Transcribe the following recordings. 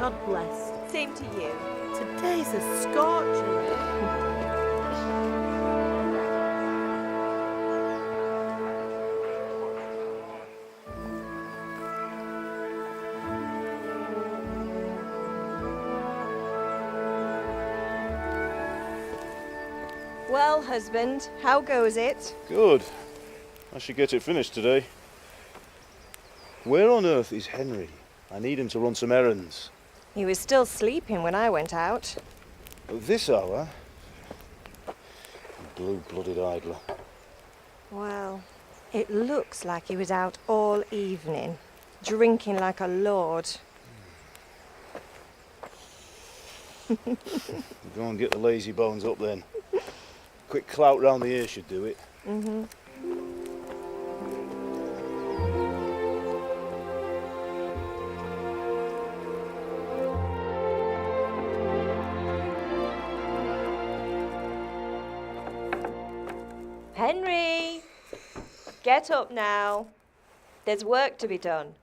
God bless. Same to you. Today's a scorcher. Well, husband, how goes it? Good. I should get it finished today. Where on earth is Henry? I need him to run some errands. He was still sleeping when I went out. At this hour? Blue-blooded idler. Well, it looks like he was out all evening, drinking like a lord. Go and get the lazy bones up then. Quick clout round the ear should do it. Mm-hmm. Henry! Get up now. There's work to be done.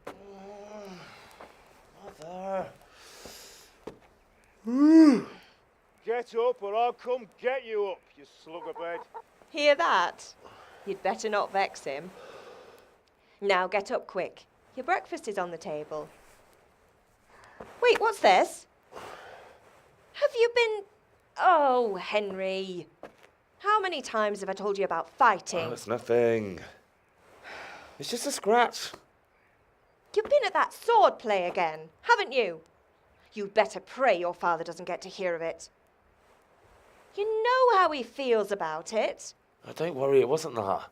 Mother. Get up or I'll come get you up, you slugabed. Hear that? You'd better not vex him. Now get up quick. Your breakfast is on the table. Wait, what's this? Have you been... Oh, Henry. How many times have I told you about fighting? Oh, it's nothing. It's just a scratch. You've been at that sword play again, haven't you? You'd better pray your father doesn't get to hear of it. You know how he feels about it. Oh, don't worry, it wasn't that.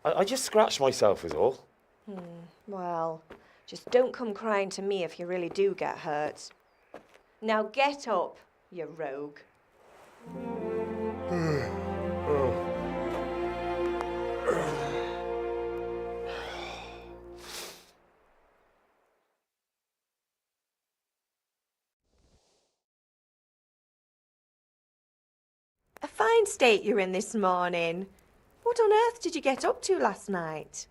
I just scratched myself is all. Well, just don't come crying to me if you really do get hurt. Now get up, you rogue. A fine state you're in this morning. What on earth did you get up to last night?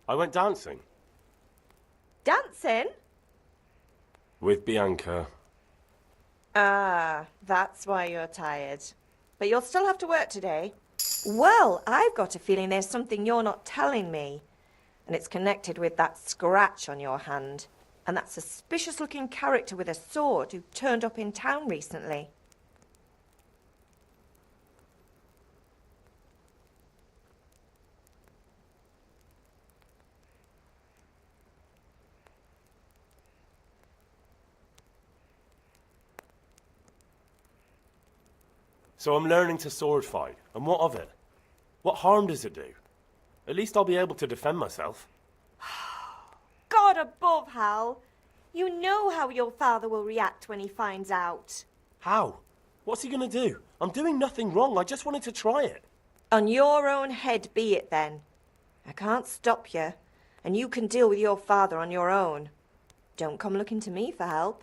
I went dancing. Dancing? With Bianca. Ah, that's why you're tired. But you'll still have to work today. Well, I've got a feeling there's something you're not telling me. And it's connected with that scratch on your hand. And that suspicious-looking character with a sword who turned up in town recently. So I'm learning to sword fight. And what of it? What harm does it do? At least I'll be able to defend myself. God above, Hal. You know how your father will react when he finds out. How? What's he going to do? I'm doing nothing wrong. I just wanted to try it. On your own head be it then. I can't stop you, and you can deal with your father on your own. Don't come looking to me for help.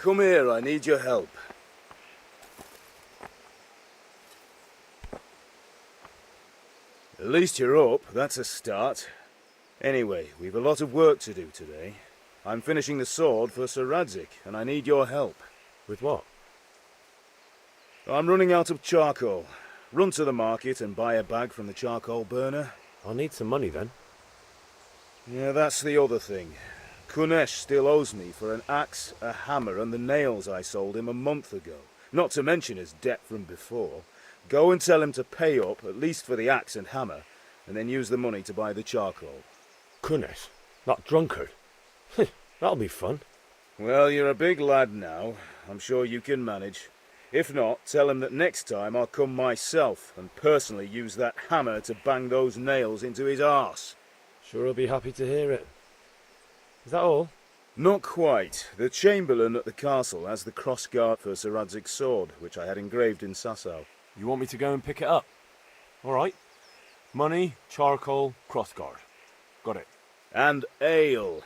Come here, I need your help. At least you're up, that's a start. Anyway, we've a lot of work to do today. I'm finishing the sword for Sir Radzig, and I need your help. With what? I'm running out of charcoal. Run to the market and buy a bag from the charcoal burner. I'll need some money then. Yeah, that's the other thing. Kunesh still owes me for an axe, a hammer, and the nails I sold him a month ago. Not to mention his debt from before. Go and tell him to pay up, at least for the axe and hammer, and then use the money to buy the charcoal. Kunesh? That drunkard? That'll be fun. Well, you're a big lad now. I'm sure you can manage. If not, tell him that next time I'll come myself and personally use that hammer to bang those nails into his arse. Sure he'll be happy to hear it. Is that all? Not quite. The Chamberlain at the castle has the crossguard for Sir Radzig's sword, which I had engraved in Sasau. You want me to go and pick it up? All right. Money, charcoal, crossguard. Got it. And ale.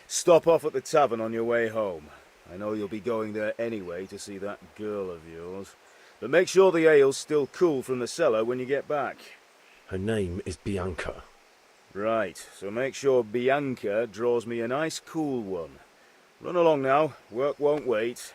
Stop off at the tavern on your way home. I know you'll be going there anyway to see that girl of yours. But make sure the ale's still cool from the cellar when you get back. Her name is Bianca. Right, so make sure Bianca draws me a nice cool one. Run along now, work won't wait.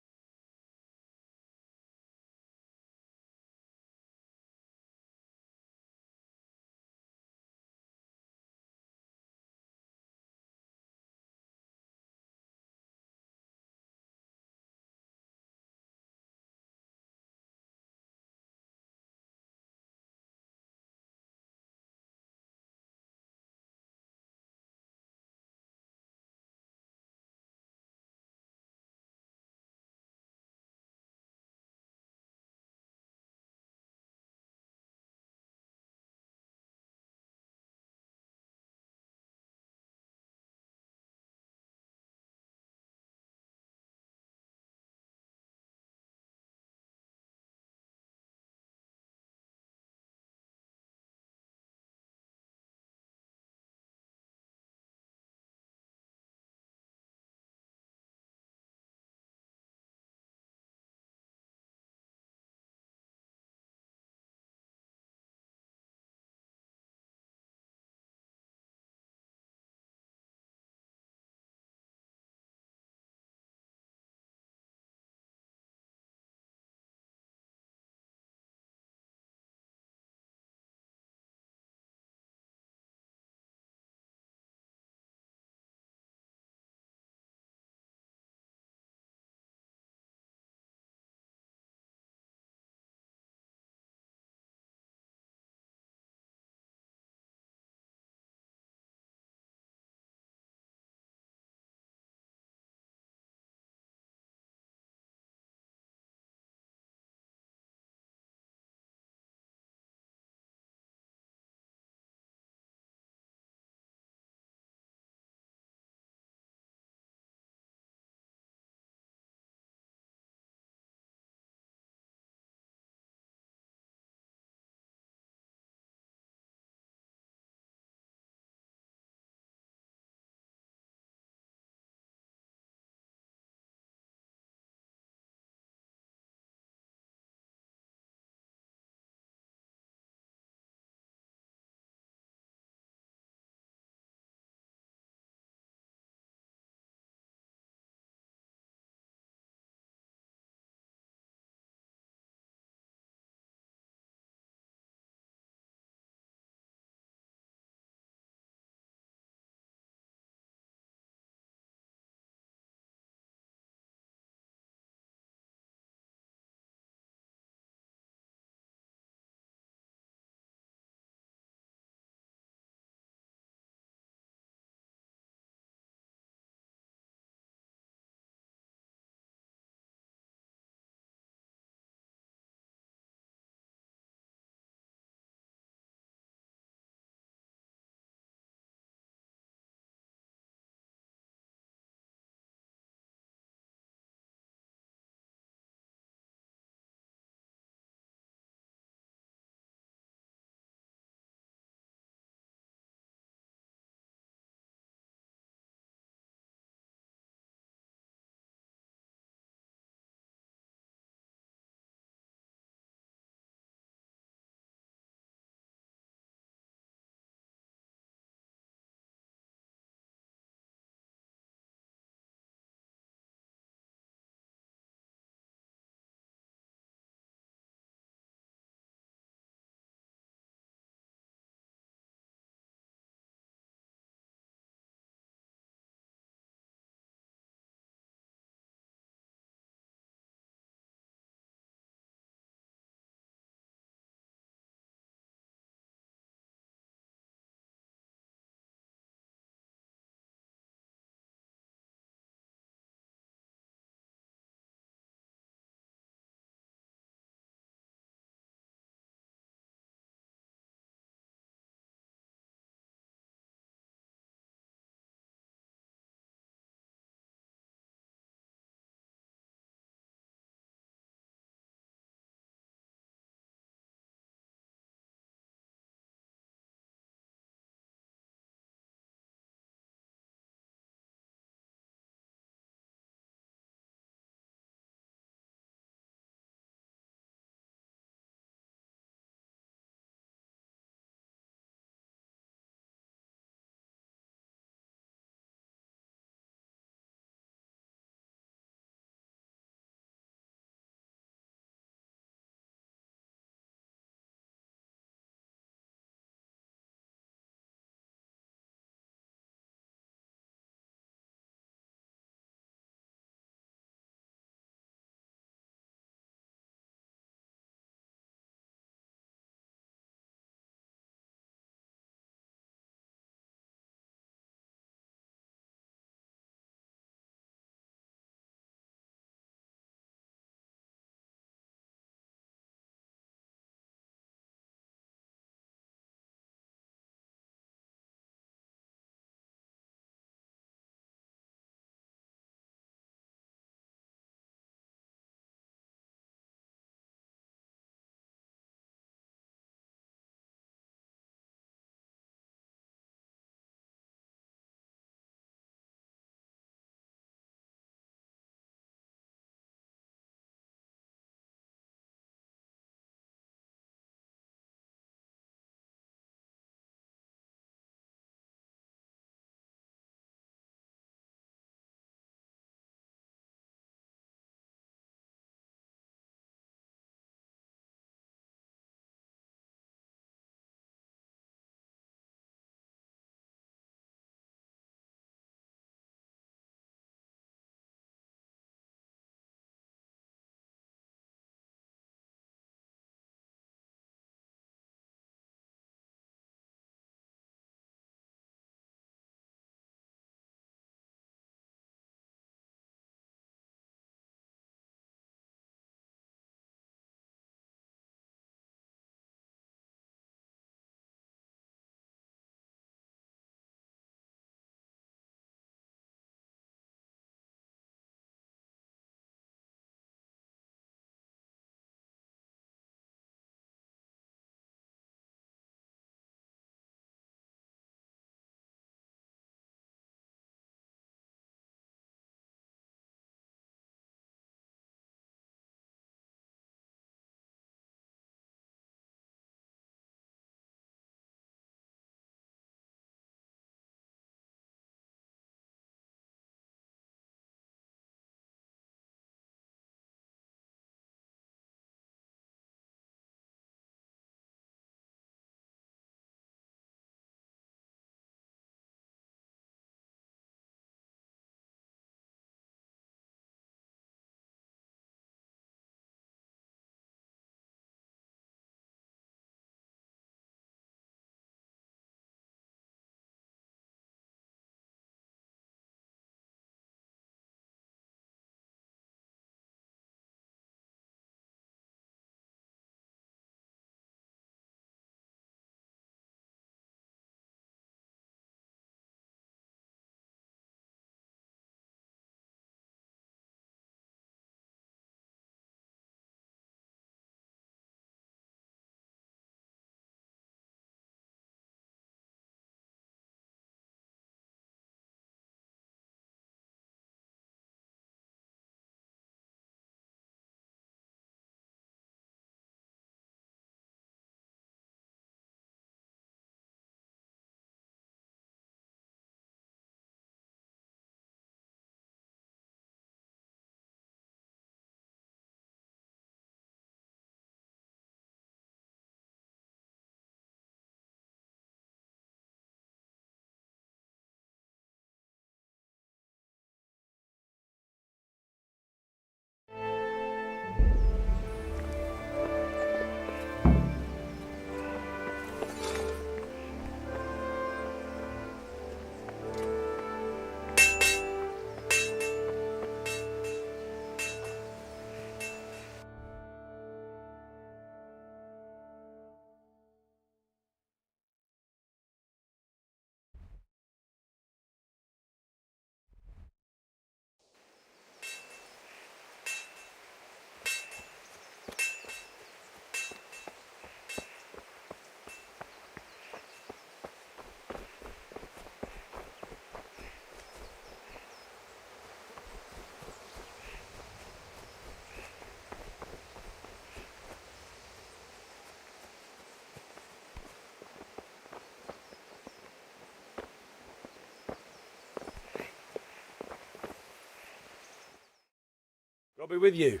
I'll be with you.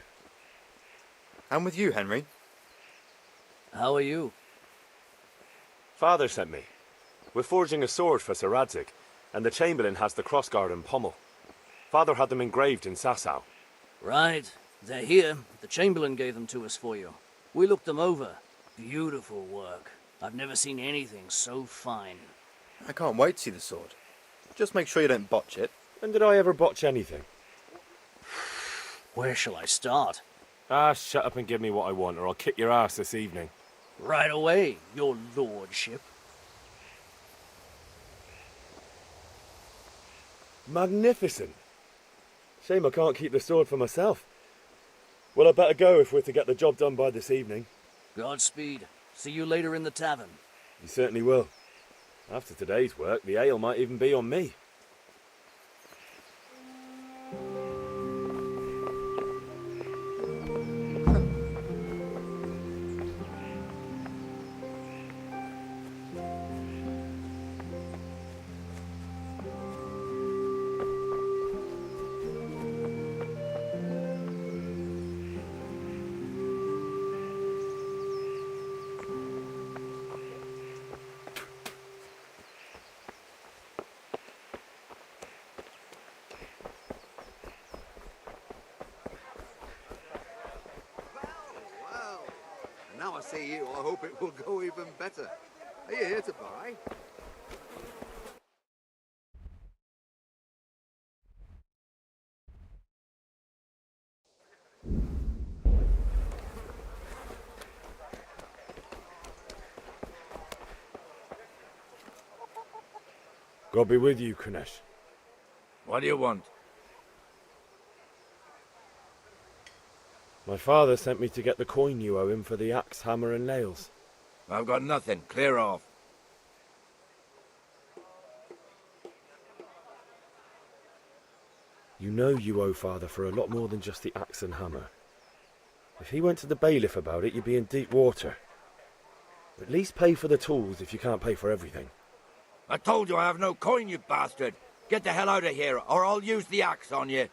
And with you, Henry. How are you? Father sent me. We're forging a sword for Sir Radzig, and the Chamberlain has the crossguard and pommel. Father had them engraved in Sasau. Right. They're here. The Chamberlain gave them to us for you. We looked them over. Beautiful work. I've never seen anything so fine. I can't wait to see the sword. Just make sure you don't botch it. When did I ever botch anything? Where shall I start? Ah, shut up and give me what I want, or I'll kick your ass this evening. Right away, your lordship. Magnificent. Shame I can't keep the sword for myself. Well, I better go if we're to get the job done by this evening. Godspeed. See you later in the tavern. You certainly will. After today's work, the ale might even be on me. Well, now I see you, I hope it will go even better. Are you here to buy? God be with you, Kunesh. What do you want? My father sent me to get the coin you owe him for the axe, hammer and nails. I've got nothing. Clear off. You know you owe father for a lot more than just the axe and hammer. If he went to the bailiff about it, you'd be in deep water. At least pay for the tools if you can't pay for everything. I told you I have no coin, you bastard. Get the hell out of here, or I'll use the axe on you.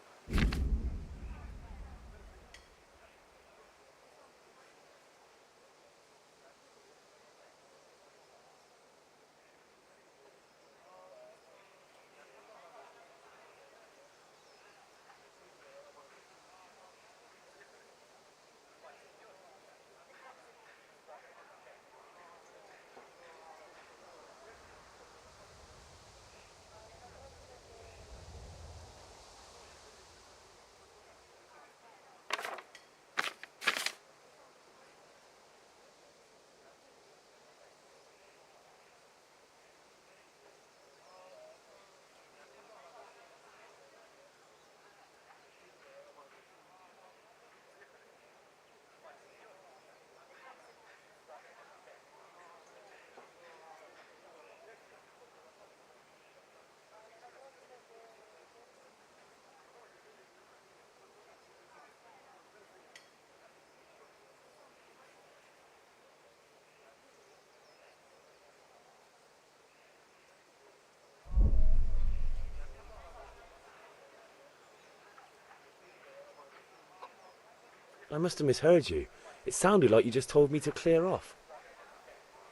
I must have misheard you. It sounded like you just told me to clear off.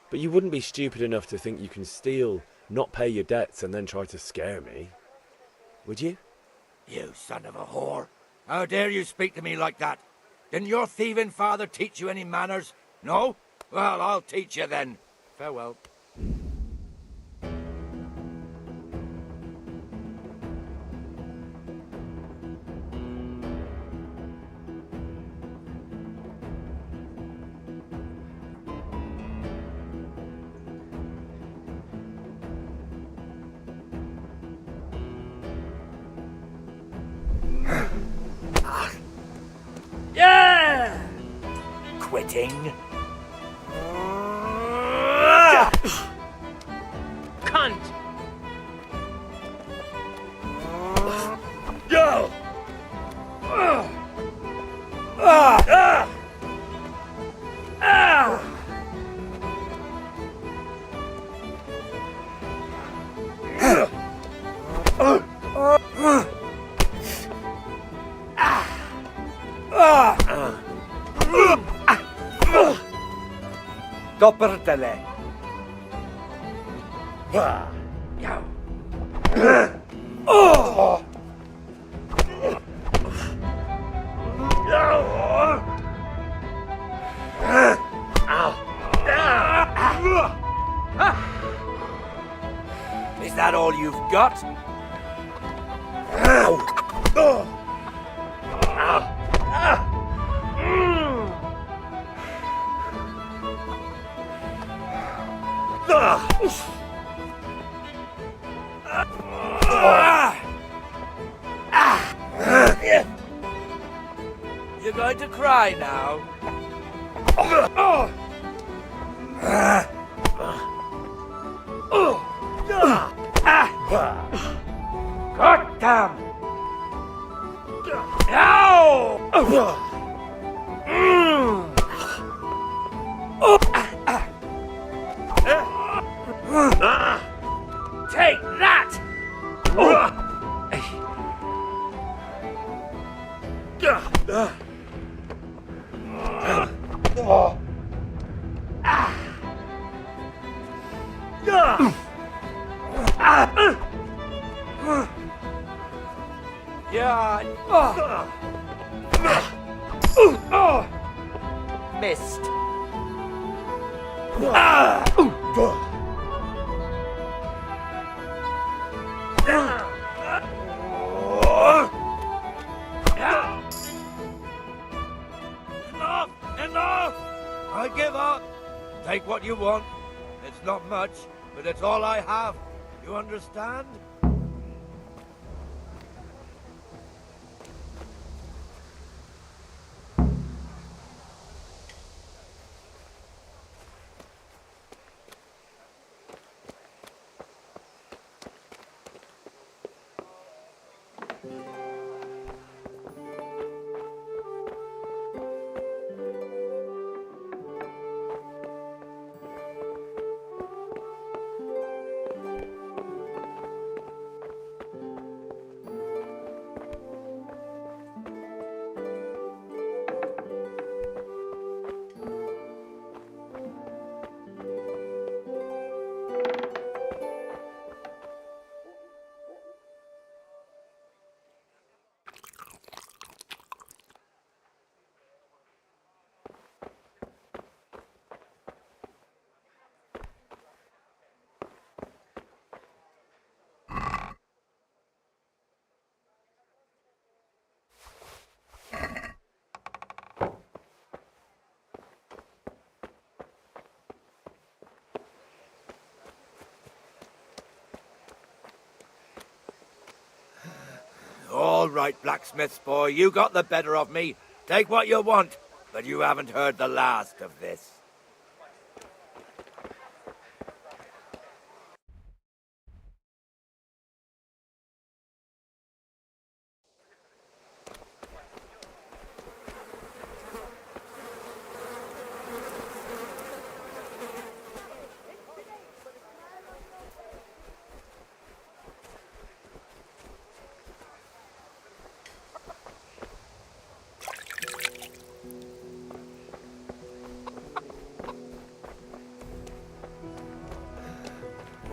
But you wouldn't be stupid enough to think you can steal, not pay your debts, and then try to scare me, would you? You son of a whore. How dare you speak to me like that? Didn't your thieving father teach you any manners? No? Well, I'll teach you then. Farewell. Yeah! Quitting? Cunt! Yo! Topperdele. Is that all you've got? You're going to cry now. God damn! Ow! Take that! Yeah. Missed. Enough! Enough! I give up. Take what you want. It's not much, but it's all I have. You understand? All right, blacksmith's boy, you got the better of me. Take what you want, but you haven't heard the last of this.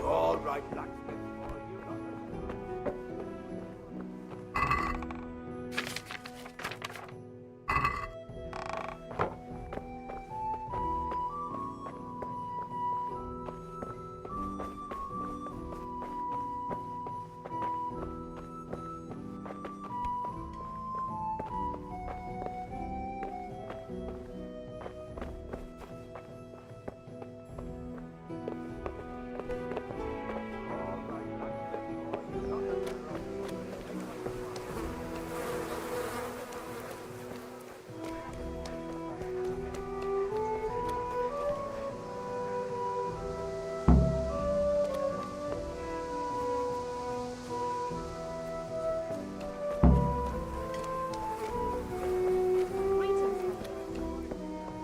All right, blacksmith boy, you got the...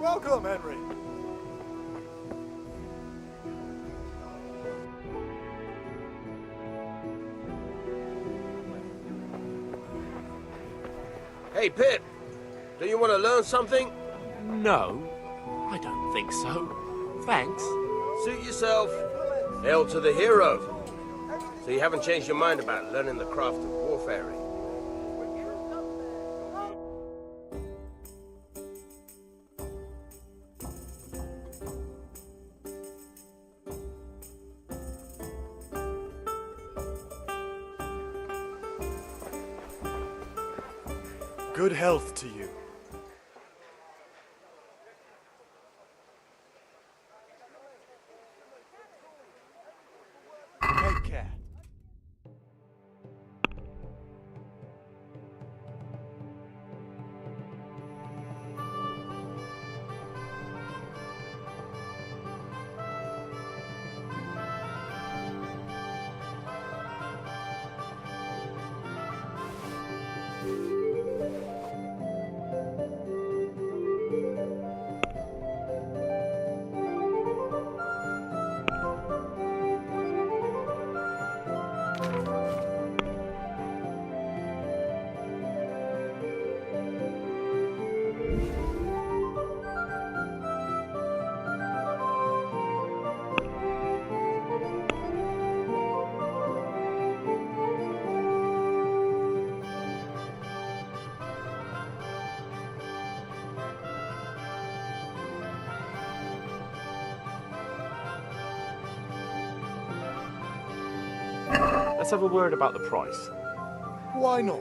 Welcome, Henry. Hey, Pip, do you want to learn something? No, I don't think so. Thanks. Suit yourself. Hail to the hero. So you haven't changed your mind about learning the craft of warfare? Good health to you. Take care. Let's have a word about the price. Why not?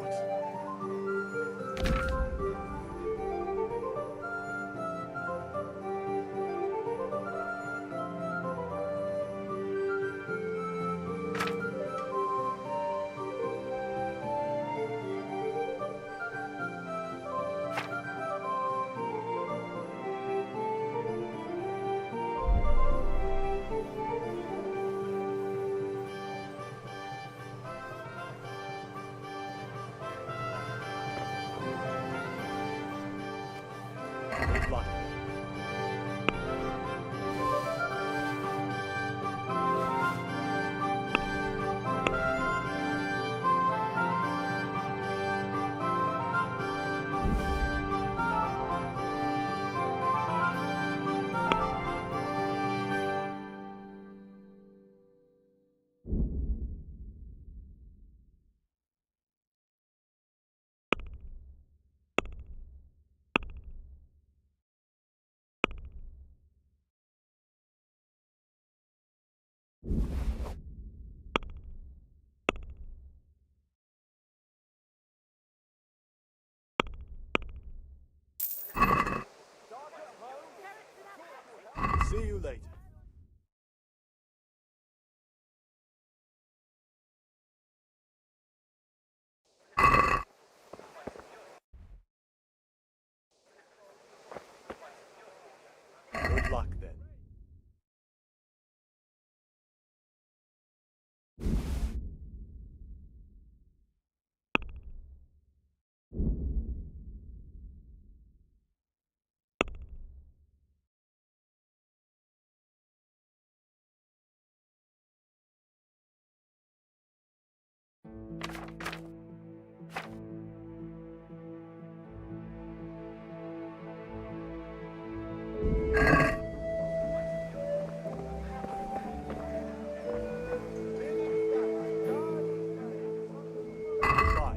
Good luck. See you later. Good luck then. Goodbye.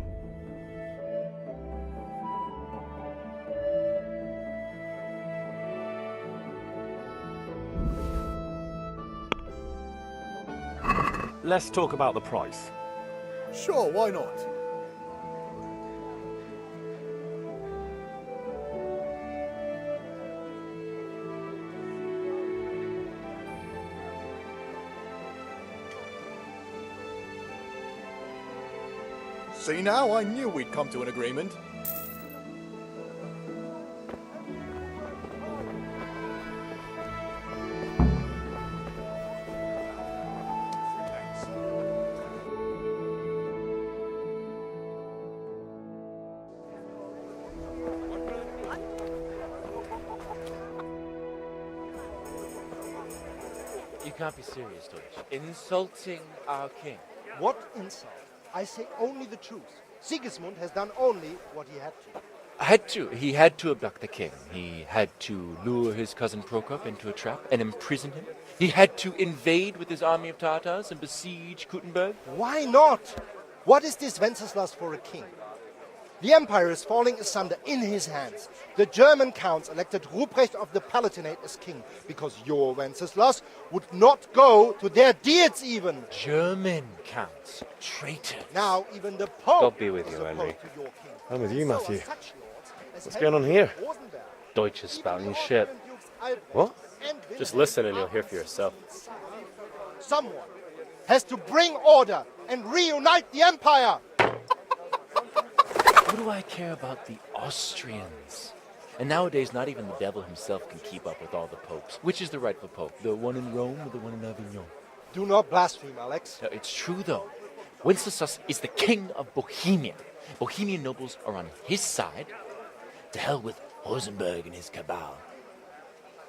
Let's talk about the price. Sure, why not? See now, I knew we'd come to an agreement. You can't be serious, Deutsch. Insulting our king. What insult? I say only the truth. Sigismund has done only what he had to. Had to. He had to abduct the king. He had to lure his cousin Prokop into a trap and imprison him. He had to invade with his army of Tatars and besiege Kuttenberg. Why not? What is this Wenceslas for a king? The empire is falling asunder in his hands. The German counts elected Ruprecht of the Palatinate as king because your Wenceslas would not go to their diets even. German counts. Traitors. Now even the Pope God be with you, is opposed Henry. to your king. I'm with you, So are Matthew. such lords as What's going on here? Rosenberg, Deutsch is spouting shit. What? Just listen and you'll hear for yourself. Someone has to bring order and reunite the empire. What do I care about the Austrians? And nowadays, not even the devil himself can keep up with all the popes. Which is the rightful pope? The one in Rome or the one in Avignon? Do not blaspheme, Alex. No, it's true, though. Wenceslas is the king of Bohemia. Bohemian nobles are on his side. To hell with Rosenberg and his cabal.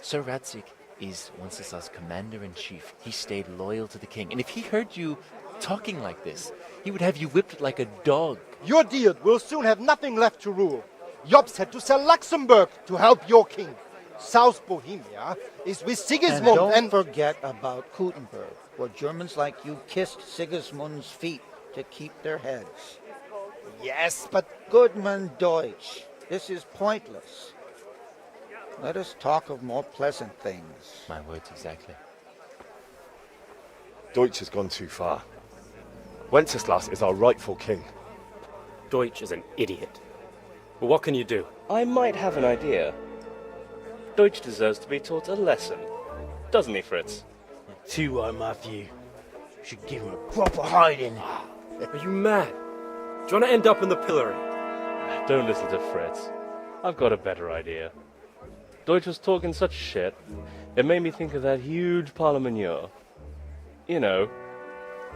Sir Radzik is Wenceslas' commander-in-chief. He stayed loyal to the king. And if he heard you talking like this, he would have you whipped like a dog. Your Diet will soon have nothing left to rule. Jobst had to sell Luxembourg to help your king. South Bohemia is with Sigismund And don't forget about Kuttenberg, where Germans like you kissed Sigismund's feet to keep their heads. Yes, but Goodman Deutsch, this is pointless. Let us talk of more pleasant things. My words exactly. Deutsch has gone too far. Wenceslas is our rightful king. Deutsch is an idiot. But what can you do? I might have an idea. Deutsch deserves to be taught a lesson. Doesn't he, Fritz? Too right, Matthew. Should give him a proper hiding. Are you mad? Do you want to end up in the pillory? Don't listen to Fritz. I've got a better idea. Deutsch was talking such shit, it made me think of that huge parliament. You know,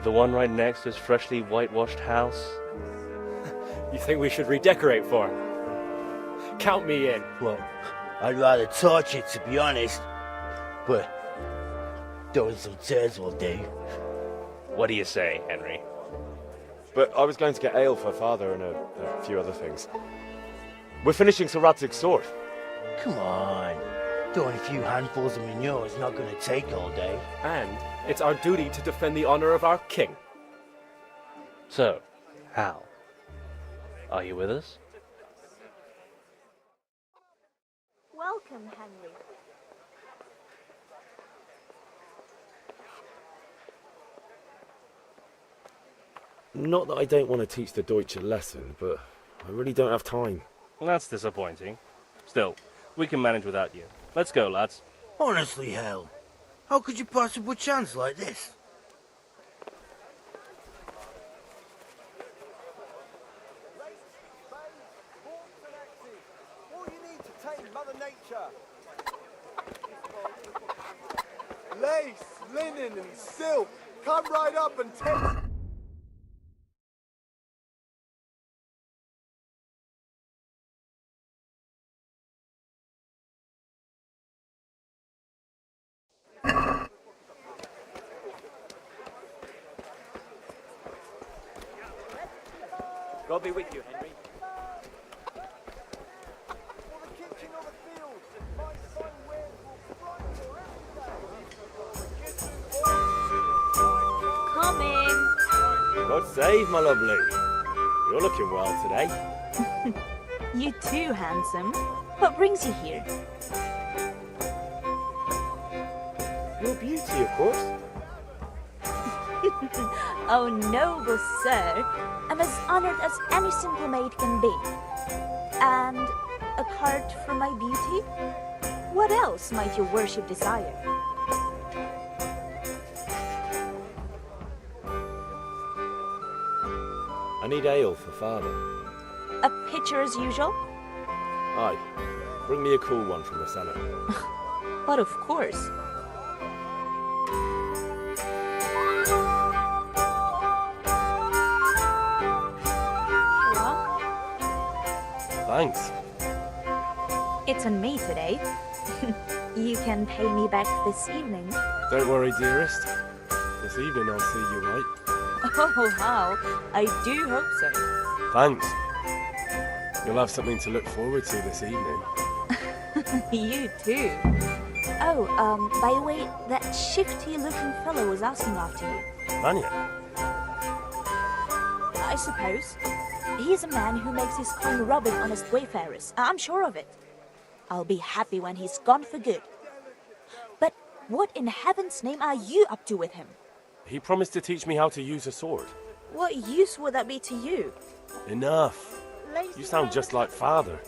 the one right next to his freshly whitewashed house. You think we should redecorate for him? Count me in. Well, I'd rather torch it, to be honest. But throwing some tears will do. What do you say, Henry? But I was going to get ale for father and a few other things. We're finishing Sir Radzig's sword. Come on. Throwing a few handfuls of manure is not going to take all day. And it's our duty to defend the honor of our king. So, Hal, are you with us? Welcome, Henry. Not that I don't want to teach the Deutsch a lesson, but I really don't have time. Well, that's disappointing. Still, we can manage without you. Let's go, lads. Honestly, Hal, how could you possibly chance like this? Lace, linen, and silk. Come right up and take. God be with you, Henry. Come in. God save, my lovely. You're looking well today. You too, handsome. What brings you here? Your beauty, of course. Oh, noble sir. I'm as honored as any simple maid can be. And a card for my beauty? What else might your worship desire? I need ale for father. A pitcher as usual? Aye. Bring me a cool one from the cellar. But of course. Thanks. It's on me today. You can pay me back this evening. Don't worry, dearest. This evening I'll see you right. Oh, how? I do hope so. Thanks. You'll have something to look forward to this evening. You too. Oh, by the way, that shifty-looking fellow was asking after you. Vanya? I suppose. He is a man who makes his coin robbing honest wayfarers. I'm sure of it. I'll be happy when he's gone for good. But what in heaven's name are you up to with him? He promised to teach me how to use a sword. What use would that be to you? Enough. You sound just like father.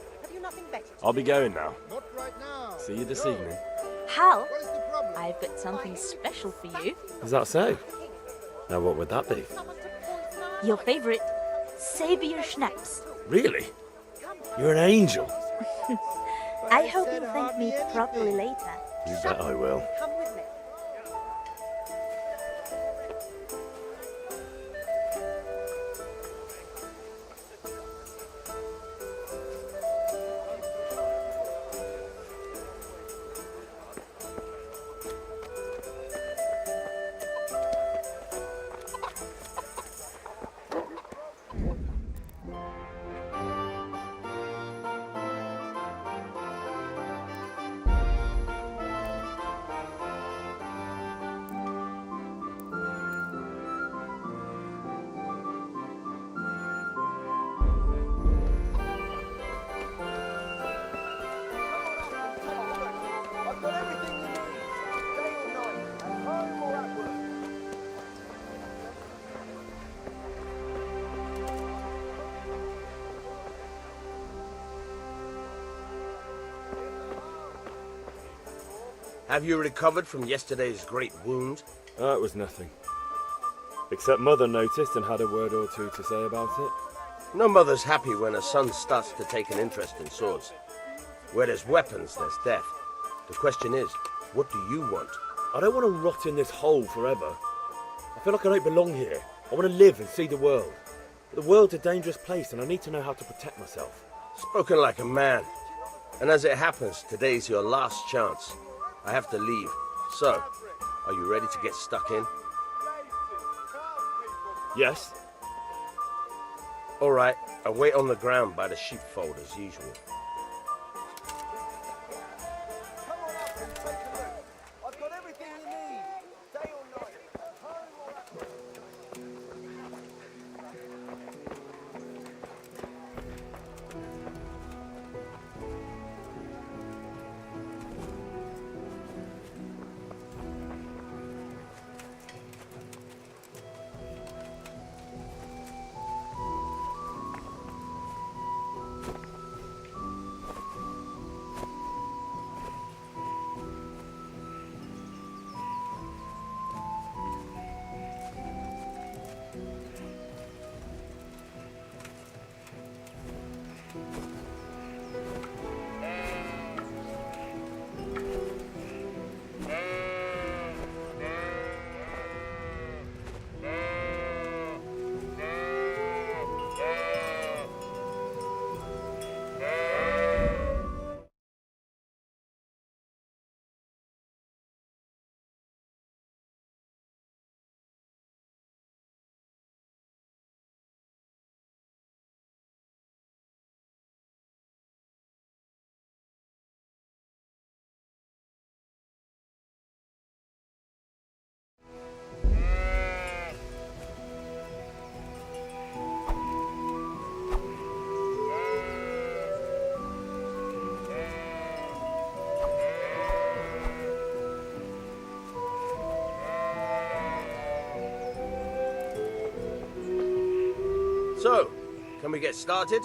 I'll be going now. See you this evening. Hal, I've got something special for you. Is that so? Now what would that be? Your favorite, Savior Schnapps. Really? You're an angel. I hope you'll thank me properly later. You bet I will. Have you recovered from yesterday's great wound? Oh, it was nothing. Except Mother noticed and had a word or two to say about it. No mother's happy when her son starts to take an interest in swords. Where there's weapons, there's death. The question is, what do you want? I don't want to rot in this hole forever. I feel like I don't belong here. I want to live and see the world. But the world's a dangerous place and I need to know how to protect myself. Spoken like a man. And as it happens, today's your last chance. I have to leave. So, are you ready to get stuck in? Yes. All right, I'll wait on the ground by the sheepfold as usual. So, can we get started?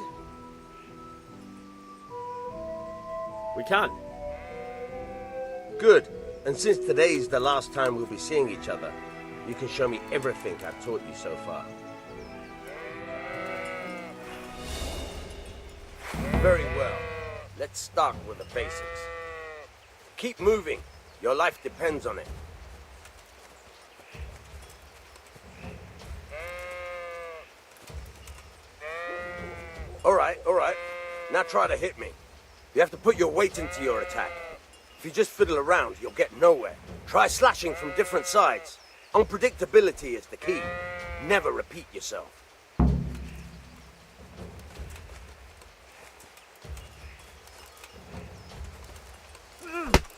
We can. Good. And since today's the last time we'll be seeing each other, you can show me everything I've taught you so far. Very well. Let's start with the basics. Keep moving. Your life depends on it. All right. Now try to hit me. You have to put your weight into your attack. If you just fiddle around, you'll get nowhere. Try slashing from different sides. Unpredictability is the key. Never repeat yourself.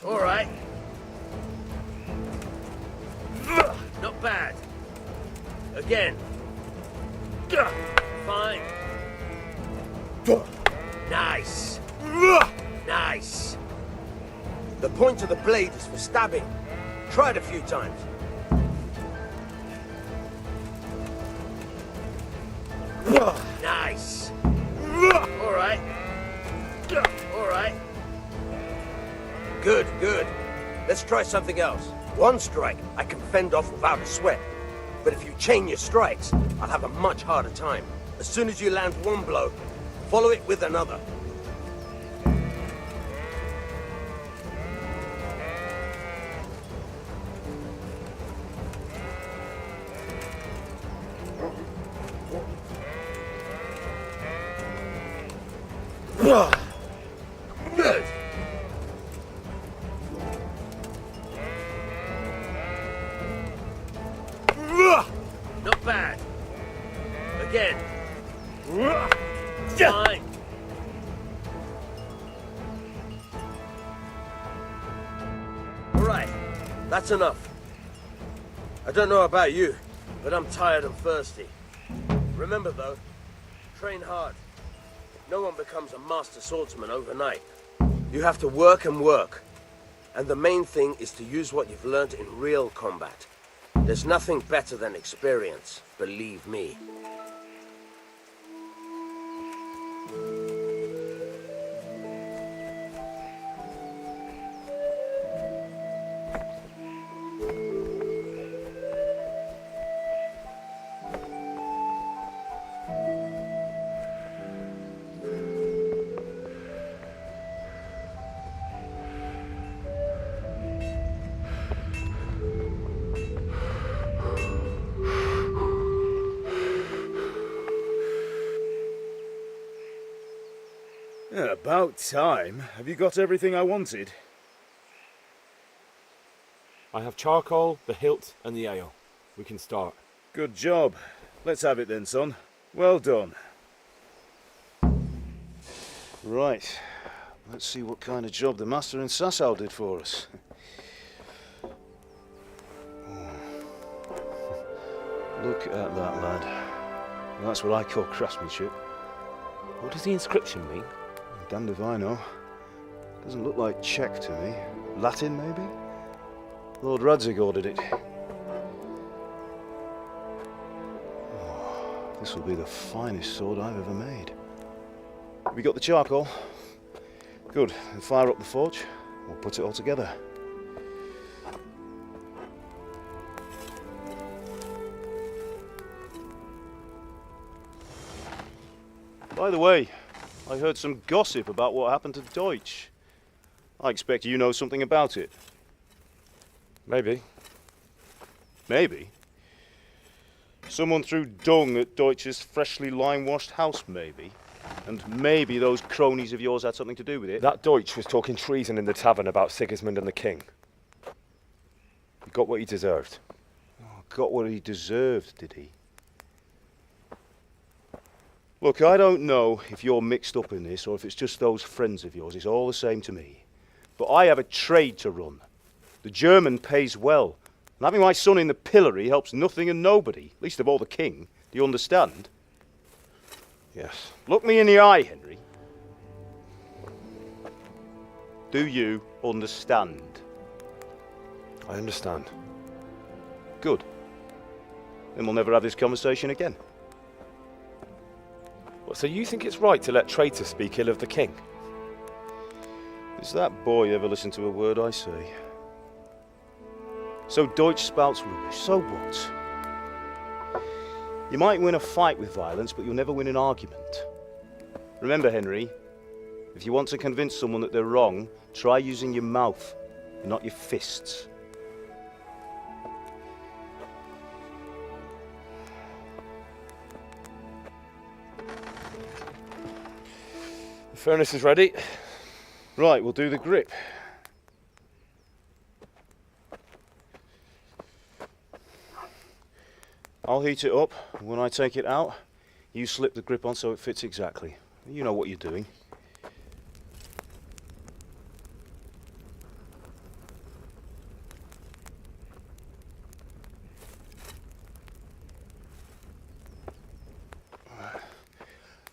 All right. Not bad. Again. Fine. Nice. Nice. The point of the blade is for stabbing. Try it a few times. Nice. All right. All right. Good, good. Let's try something else. One strike I can fend off without a sweat. But if you chain your strikes, I'll have a much harder time. As soon as you land one blow, follow it with another. Good. Not bad. Again. Fine. All right, that's enough. I don't know about you, but I'm tired and thirsty. Remember though, train hard. No one becomes a master swordsman overnight. You have to work and work. And the main thing is to use what you've learned in real combat. There's nothing better than experience, believe me. Yeah, about time. Have you got everything I wanted? I have charcoal, the hilt, and the ale. We can start. Good job. Let's have it then, son. Well done. Right. Let's see what kind of job the master in Sasau did for us. Look at that, lad. That's what I call craftsmanship. What does the inscription mean? Damned if I know. Doesn't look like Czech to me. Latin, maybe? Lord Radzig ordered it. Oh, this will be the finest sword I've ever made. Have you got the charcoal? Good. Then fire up the forge. We'll put it all together. By the way, I heard some gossip about what happened to Deutsch. I expect you know something about it. Maybe. Maybe? Someone threw dung at Deutsch's freshly lime-washed house, maybe? And maybe those cronies of yours had something to do with it? That Deutsch was talking treason in the tavern about Sigismund and the king. He got what he deserved. Oh, got what he deserved, did he? Look, I don't know if you're mixed up in this or if it's just those friends of yours. It's all the same to me. But I have a trade to run. The German pays well. And having my son in the pillory helps nothing and nobody, least of all the king. Do you understand? Yes. Look me in the eye, Henry. Do you understand? I understand. Good. Then we'll never have this conversation again. What, so you think it's right to let traitors speak ill of the king? Does that boy ever listen to a word I say? So Deutsch spouts rubbish, so what? You might win a fight with violence, but you'll never win an argument. Remember, Henry, if you want to convince someone that they're wrong, try using your mouth, and not your fists. The furnace is ready. Right, we'll do the grip. I'll heat it up, and when I take it out, you slip the grip on so it fits exactly. You know what you're doing.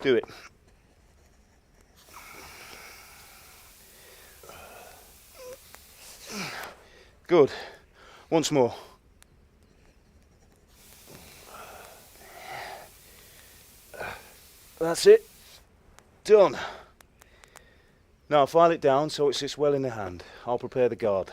Do it. Good. Once more. That's it. Done. Now file it down so it sits well in the hand. I'll prepare the guard.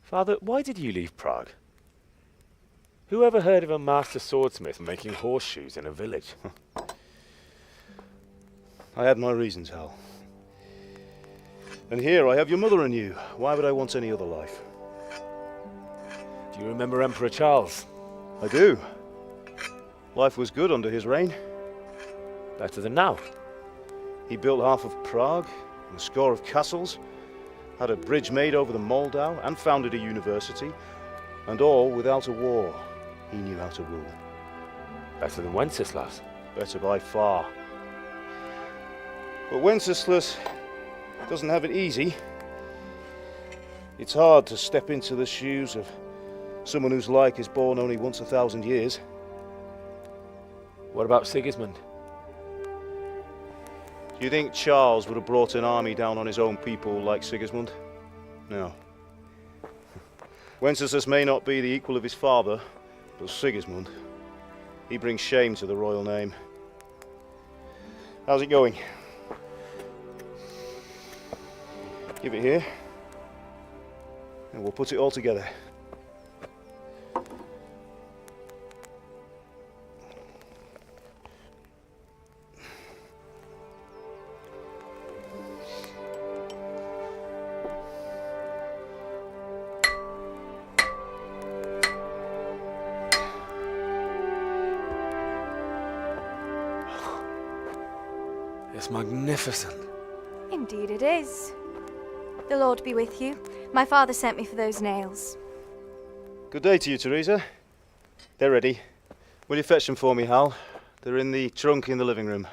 Father, why did you leave Prague? Who ever heard of a master swordsmith making horseshoes in a village? I had my reasons, Hal. And here I have your mother and you. Why would I want any other life? Do you remember Emperor Charles? I do. Life was good under his reign. Better than now. He built half of Prague, and a score of castles, had a bridge made over the Moldau, and founded a university, and all without a war. He knew how to rule. Better than Wenceslas. Better by far. But Wenceslas doesn't have it easy. It's hard to step into the shoes of someone whose like is born only once 1,000 years. What about Sigismund? Do you think Charles would have brought an army down on his own people like Sigismund? No. Wenceslas may not be the equal of his father, but Sigismund, he brings shame to the royal name. How's it going? Give it here, and we'll put it all together. It's magnificent. Indeed it is. The Lord be with you. My father sent me for those nails. Good day to you, Teresa. They're ready. Will you fetch them for me, Hal? They're in the trunk in the living room.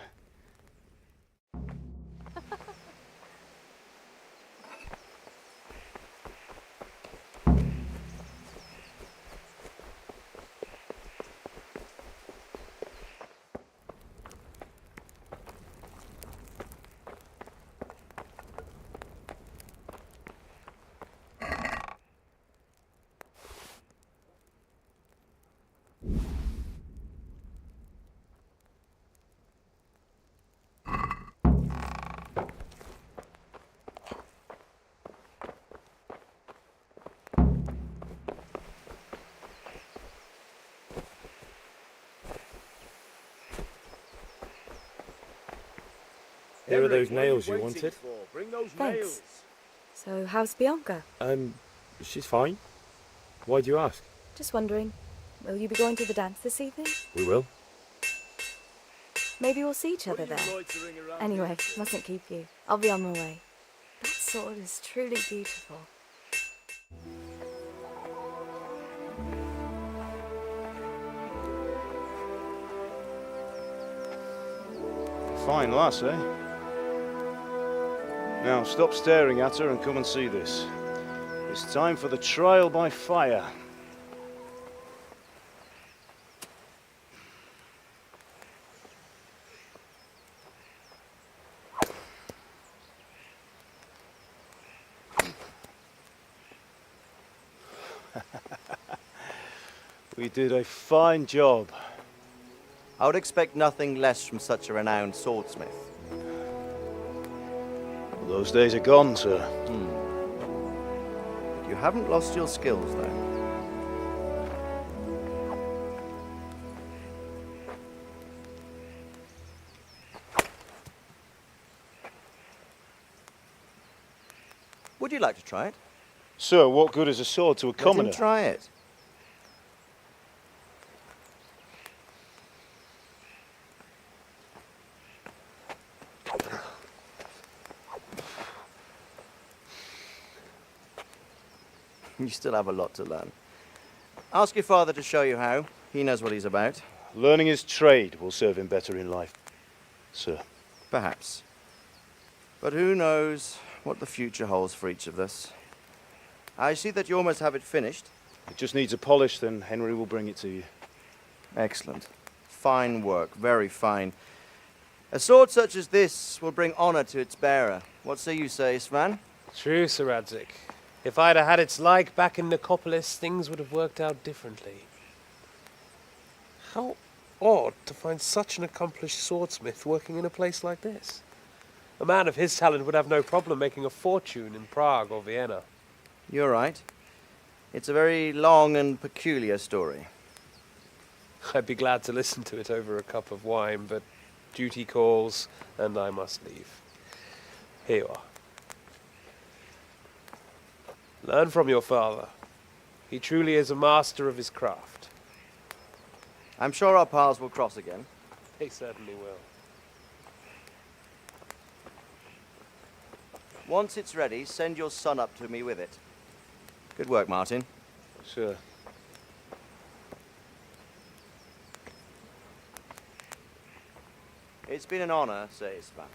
Here are those nails you wanted. Bring those Thanks. nails. So, how's Bianca? She's fine. Why do you ask? Just wondering, will you be going to the dance this evening? We will. Maybe we'll see each other there. Anyway, mustn't keep you. I'll be on my way. That sword is truly beautiful. Fine lass, eh? Now stop staring at her and come and see this. It's time for the trial by fire. We did a fine job. I would expect nothing less from such a renowned swordsmith. Well, those days are gone, sir. But you haven't lost your skills, though. Would you like to try it? Sir, what good is a sword to a commoner? Let him try it. You still have a lot to learn. Ask your father to show you how. He knows what he's about. Learning his trade will serve him better in life. Sir. Perhaps. But who knows what the future holds for each of us. I see that you almost have it finished. It just needs a polish, then Henry will bring it to you. Excellent. Fine work, very fine. A sword such as this will bring honor to its bearer. What say you, Svan? True, Sir Radzik. If I'd have had its like back in Nicopolis, things would have worked out differently. How odd to find such an accomplished swordsmith working in a place like this. A man of his talent would have no problem making a fortune in Prague or Vienna. You're right. It's a very long and peculiar story. I'd be glad to listen to it over a cup of wine, but duty calls, and I must leave. Here you are. Learn from your father. He truly is a master of his craft. I'm sure our paths will cross again. They certainly will. Once it's ready, send your son up to me with it. Good work, Martin. Sir. It's been an honor, Sir Isvan.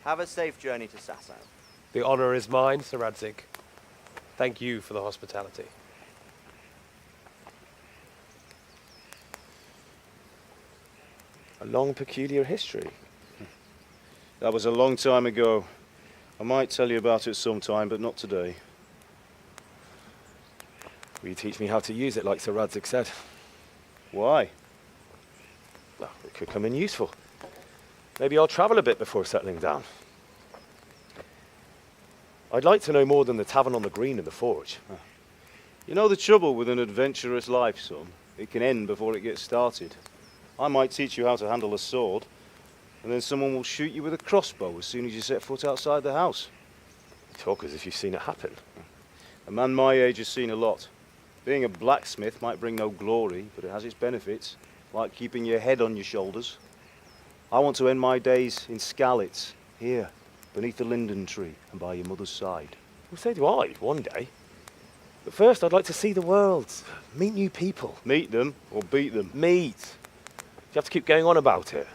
Have a safe journey to Sasau. The honor is mine, Sir Radzik. Thank you for the hospitality. A long, peculiar history. That was a long time ago. I might tell you about it sometime, but not today. Will you teach me how to use it like Sir Radzik said? Why? Well, it could come in useful. Maybe I'll travel a bit before settling down. I'd like to know more than the tavern on the green and the forge. You know the trouble with an adventurous life, son? It can end before it gets started. I might teach you how to handle a sword, and then someone will shoot you with a crossbow as soon as you set foot outside the house. You talk as if you've seen it happen. A man my age has seen a lot. Being a blacksmith might bring no glory, but it has its benefits, like keeping your head on your shoulders. I want to end my days in Skalitz, here, beneath the linden tree and by your mother's side. Well, so do I, one day. But first, I'd like to see the world, meet new people. Meet them or beat them? Meet. You have to keep going on about it.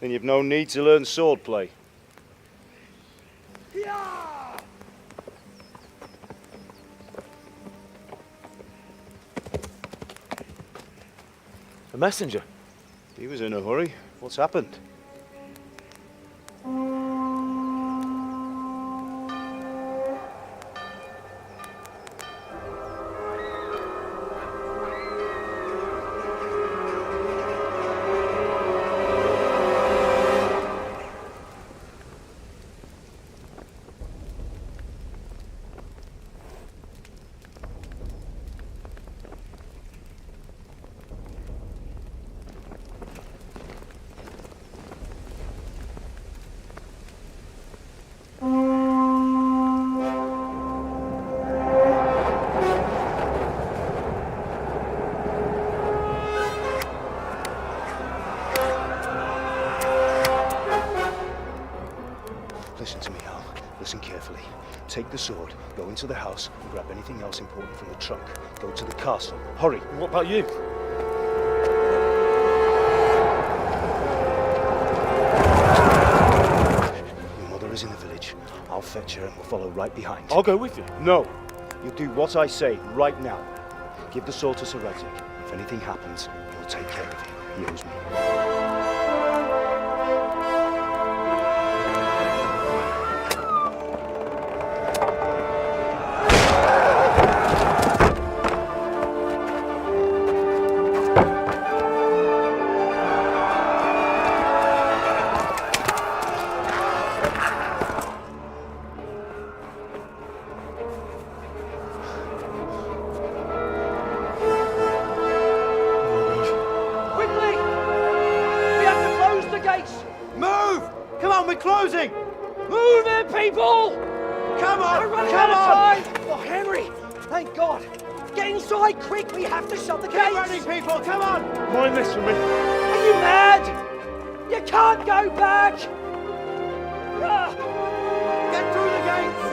Then you've no need to learn swordplay. A messenger. He was in a hurry. What's happened? Listen to me, Al. Listen carefully. Take the sword, go into the house, and grab anything else important from the trunk. Go to the castle. Hurry. What about you? Your mother is in the village. I'll fetch her and we'll follow right behind. I'll go with you. No. You'll do what I say right now. Give the sword to Sir Radzik. If anything happens, he'll take care of you. He owes me. Closing! Move it, people! Come on! We're running Come out on! of time! Oh, Henry! Thank God! Get inside, quick! We have to shut the gates! Get running, people! Come on! Mind this for me. Are you mad? You can't go back! Get through the gates!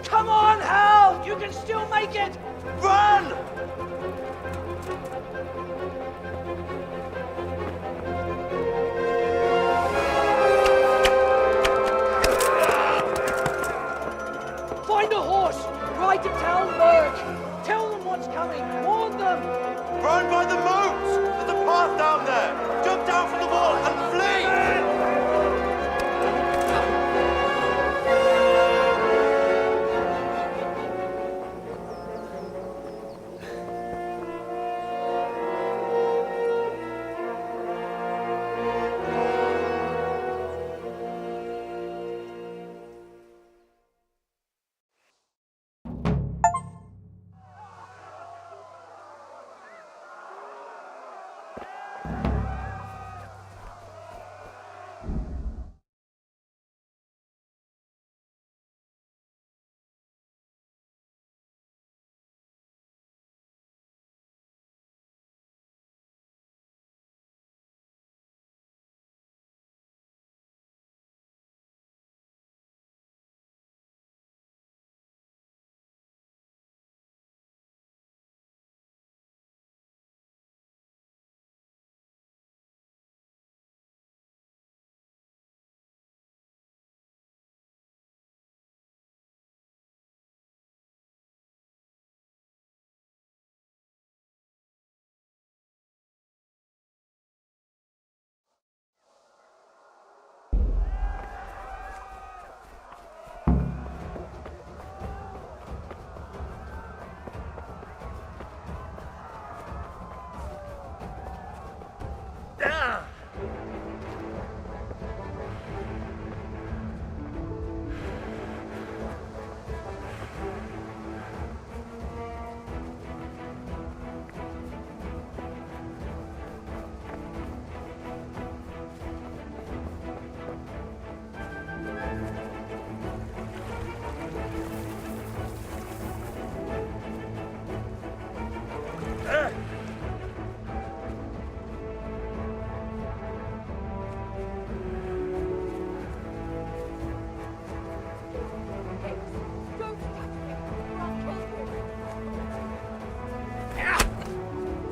Come on, Hal! You can still make it! Run! Find a horse! Ride to Talmberg! Tell them what's coming! Warn them! Run by the moat! There's a path down there! Jump down from the wall and flee!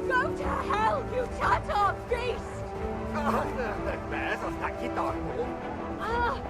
Go to hell, you Tatar beast! Ah!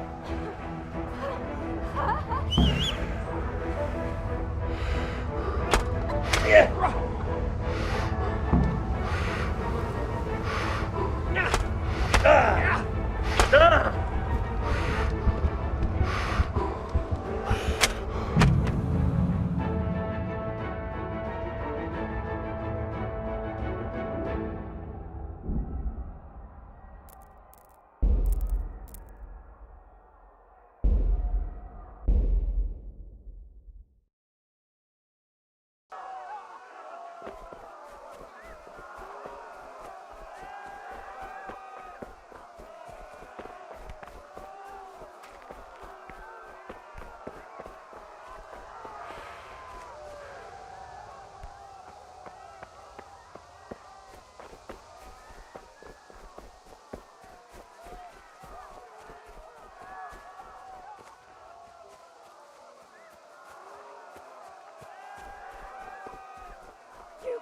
You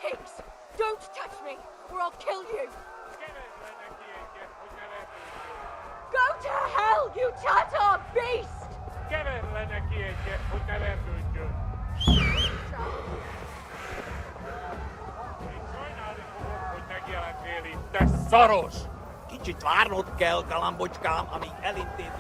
pigs! Don't touch me, or I'll kill you! Go to hell, you Tatar beast! Soros! Kicsit várnod kell, galambocskám, amíg elintézzük.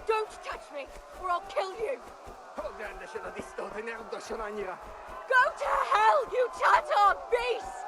Don't touch me, or I'll kill you! Go to hell, you Tatar beast!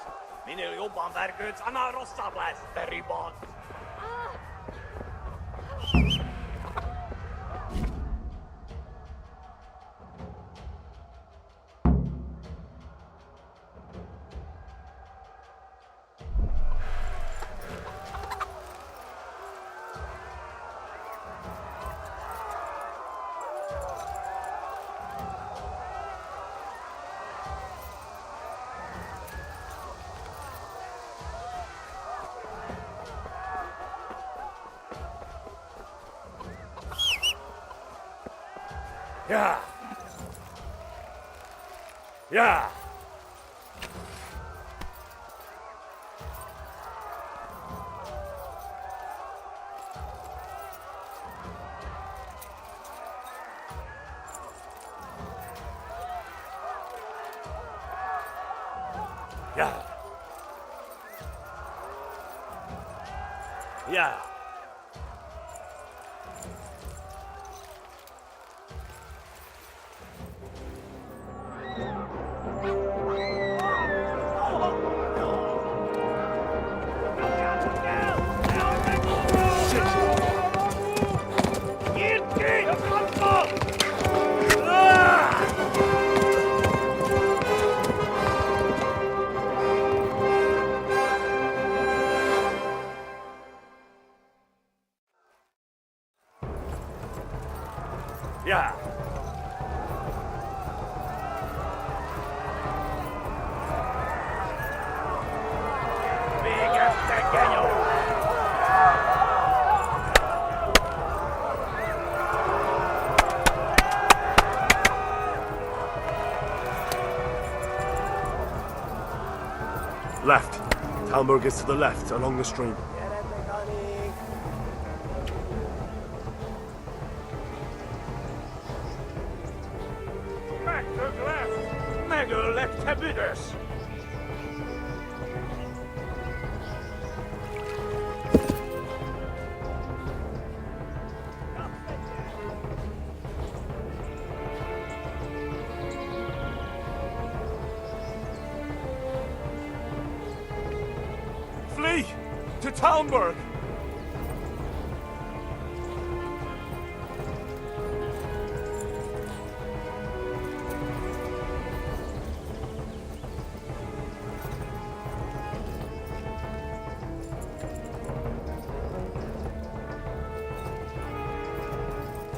Yeah. Yeah. Yeah. Yeah. Yeah. Left. Talmberg is to the left, along the stream. Back to left! Megul left Tabidus! Flee! To Talmberg!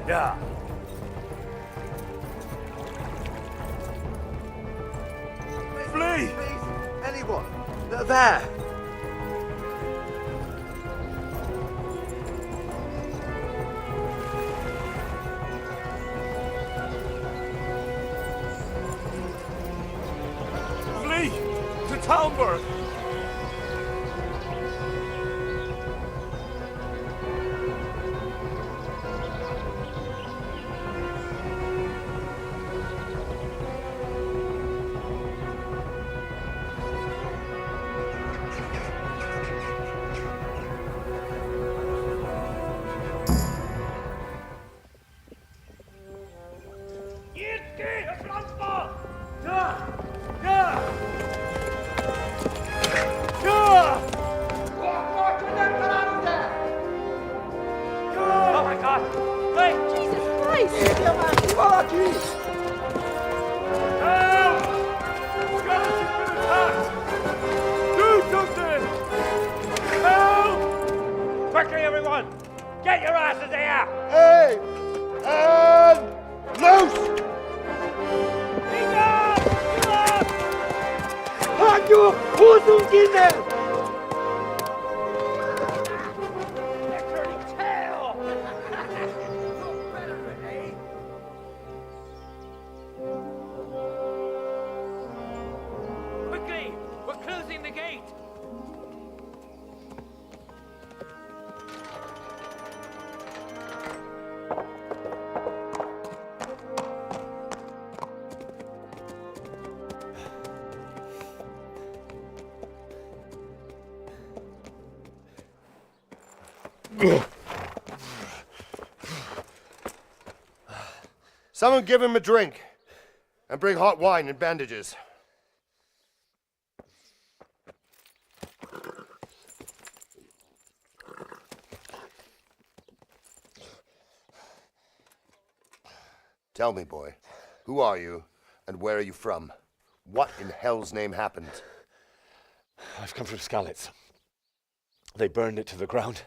Yeah. Flee! Anyone? There! Flee! To Talmberg! Oh my god! Wait! Jesus Christ! Do something! Help! Quickly, everyone! Get your asses here! Hey! And loose! Halt your Hosenkinder! Quickly! We're closing the gate! Someone give him a drink. And bring hot wine and bandages. Tell me, boy, who are you and where are you from? What in hell's name happened? I've come from Skalitz. They burned it to the ground.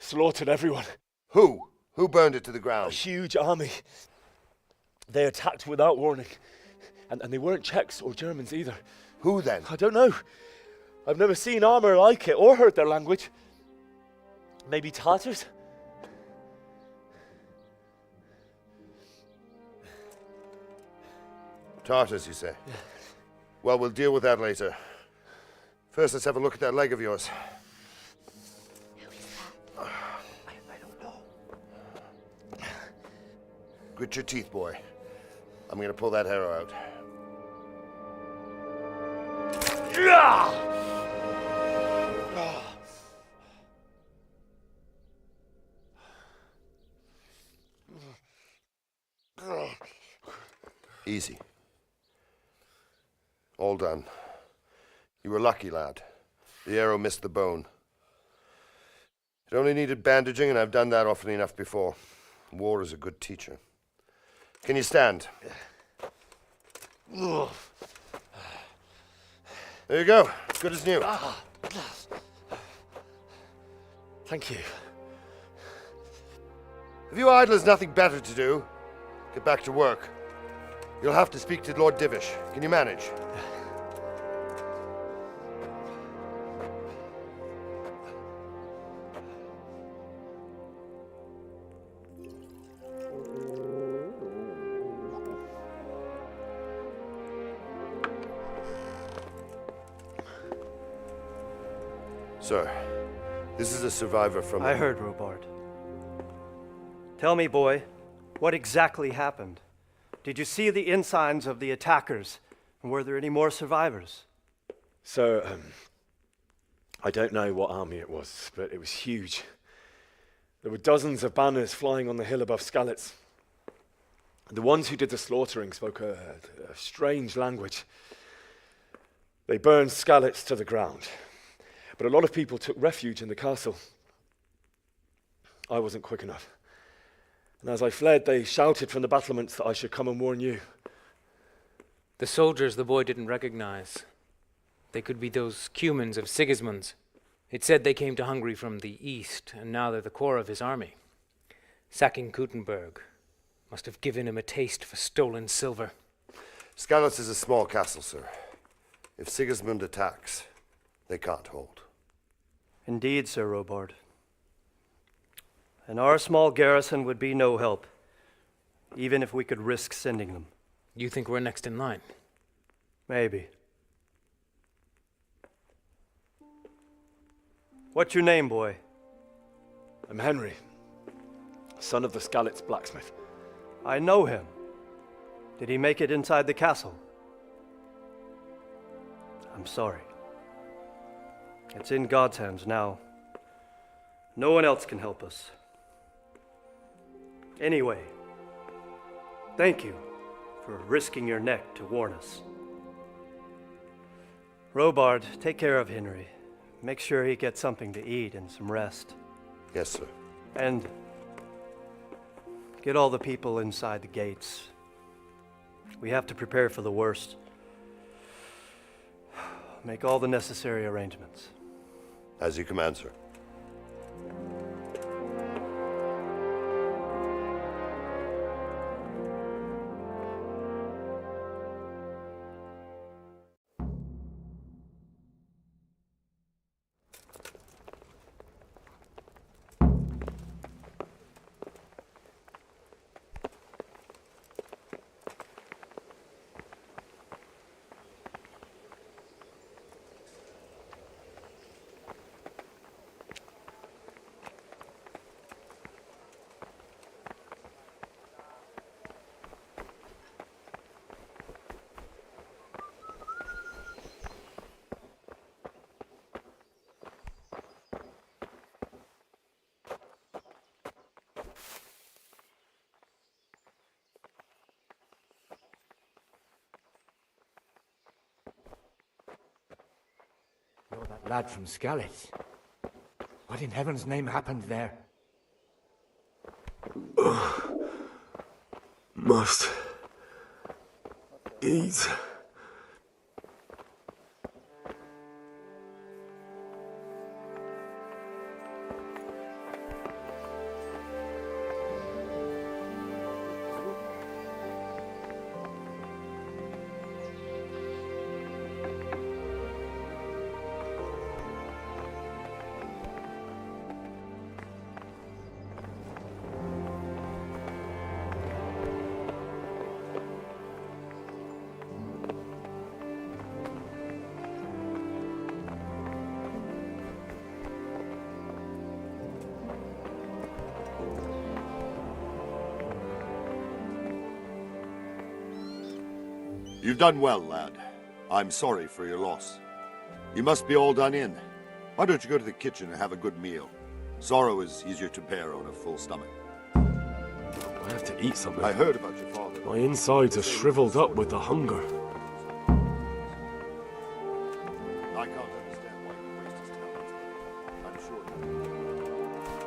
Slaughtered everyone. Who? Who burned it to the ground? A huge army. They attacked without warning. And they weren't Czechs or Germans either. Who then? I don't know. I've never seen armor like it or heard their language. Maybe Tatars? Tartars, you say? Yeah. Well, we'll deal with that later. First, let's have a look at that leg of yours. Who is that? I don't know. Grit your teeth, boy. I'm gonna pull that arrow out. Easy. All done. You were lucky, lad. The arrow missed the bone. It only needed bandaging, and I've done that often enough before. War is a good teacher. Can you stand? There you go. Good as new. Thank you. Have you idlers nothing better to do? Get back to work. You'll have to speak to Lord Divish. Can you manage? Sir, this is a survivor from... I heard, Robard. Tell me, boy, what exactly happened? Did you see the ensigns of the attackers? And were there any more survivors? So, I don't know what army it was, but it was huge. There were dozens of banners flying on the hill above Skalitz. The ones who did the slaughtering spoke a strange language. They burned Skalitz to the ground. But a lot of people took refuge in the castle. I wasn't quick enough. And as I fled, they shouted from the battlements that I should come and warn you. The soldiers the boy didn't recognize. They could be those Cumans of Sigismund's. It said they came to Hungary from the east, and now they're the core of his army. Sacking Gutenberg must have given him a taste for stolen silver. Skalitz is a small castle, sir. If Sigismund attacks, they can't hold. Indeed, Sir Robard. And our small garrison would be no help, even if we could risk sending them. You think we're next in line? Maybe. What's your name, boy? I'm Henry, son of the Skalitz blacksmith. I know him. Did he make it inside the castle? I'm sorry. It's in God's hands now. No one else can help us. Anyway, thank you for risking your neck to warn us. Robard, take care of Henry. Make sure he gets something to eat and some rest. Yes, sir. And get all the people inside the gates. We have to prepare for the worst. Make all the necessary arrangements. As you command, sir. lad from Skalitz. What in heaven's name happened there? Must eat. You've done well, lad. I'm sorry for your loss. You must be all done in. Why don't you go to the kitchen and have a good meal? Sorrow is easier to bear on a full stomach. I have to eat something. I heard about your father. My insides are shriveled up with the hunger. I can't understand why you waste his talent. I'm sure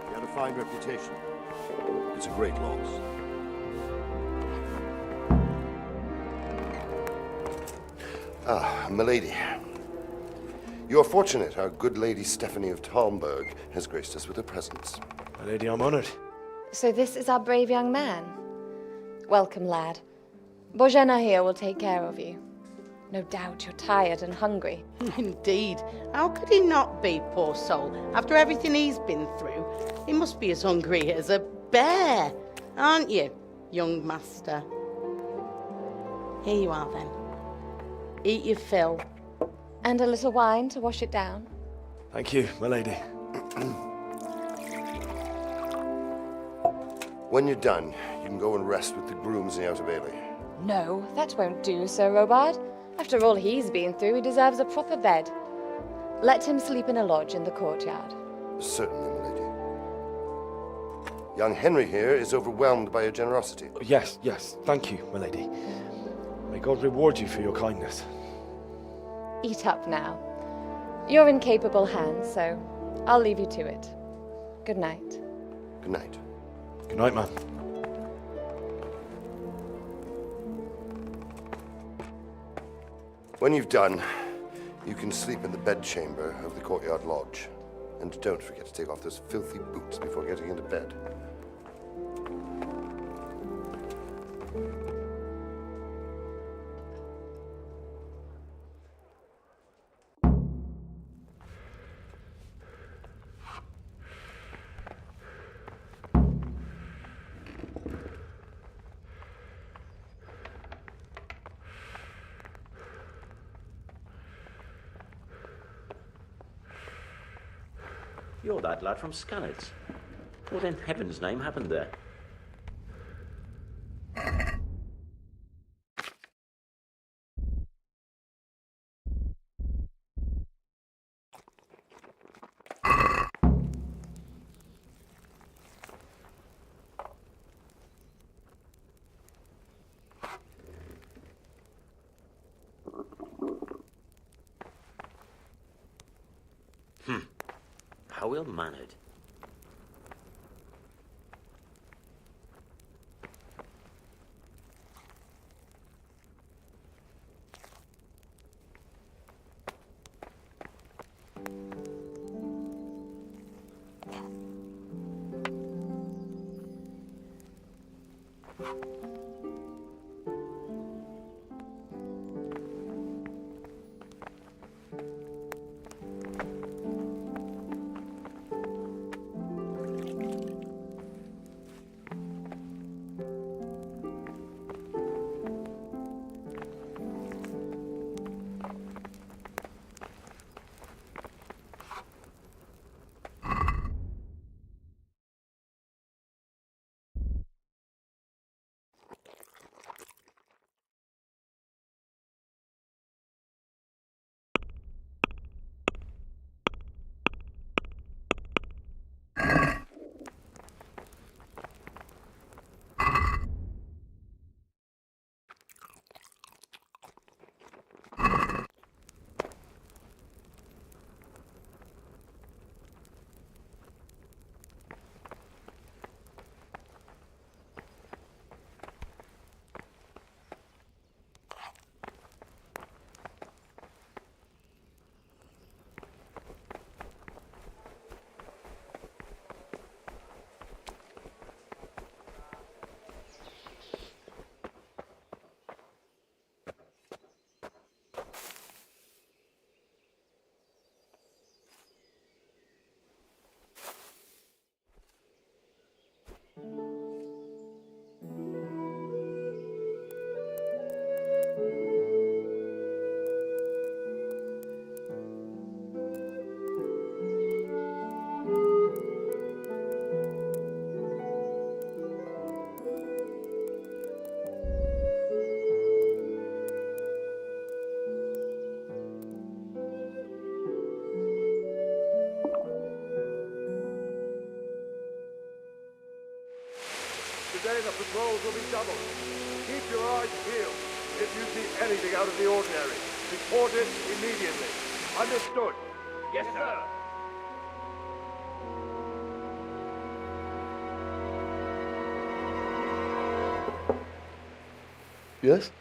he had a fine reputation. It's a great loss. Ah, milady. You are fortunate our good lady Stephanie of Talmberg has graced us with her presence. My lady, I'm honored. So this is our brave young man. Welcome, lad. Bojana here will take care of you. No doubt you're tired and hungry. Indeed. How could he not be, poor soul? After everything he's been through, he must be as hungry as a bear, aren't you, young master? Here you are, then. Eat your fill. And a little wine to wash it down. Thank you, my lady. When you're done, you can go and rest with the grooms in the Outer Bailey. No, that won't do, Sir Robard. After all he's been through, he deserves a proper bed. Let him sleep in a lodge in the courtyard. Certainly, my lady. Young Henry here is overwhelmed by your generosity. Yes, yes. Thank you, my lady. May God reward you for your kindness. Eat up now. You're in capable hands, so I'll leave you to it. Good night. Good night. Good night, man. When you've done, you can sleep in the bedchamber of the courtyard lodge. And don't forget to take off those filthy boots before getting into bed. You're that lad from Skalitz. What in heaven's name happened there? How ill-mannered. day, the patrols will be doubled. Keep your eyes peeled. If you see anything out of the ordinary, report it immediately. Understood? Yes, sir. Yes?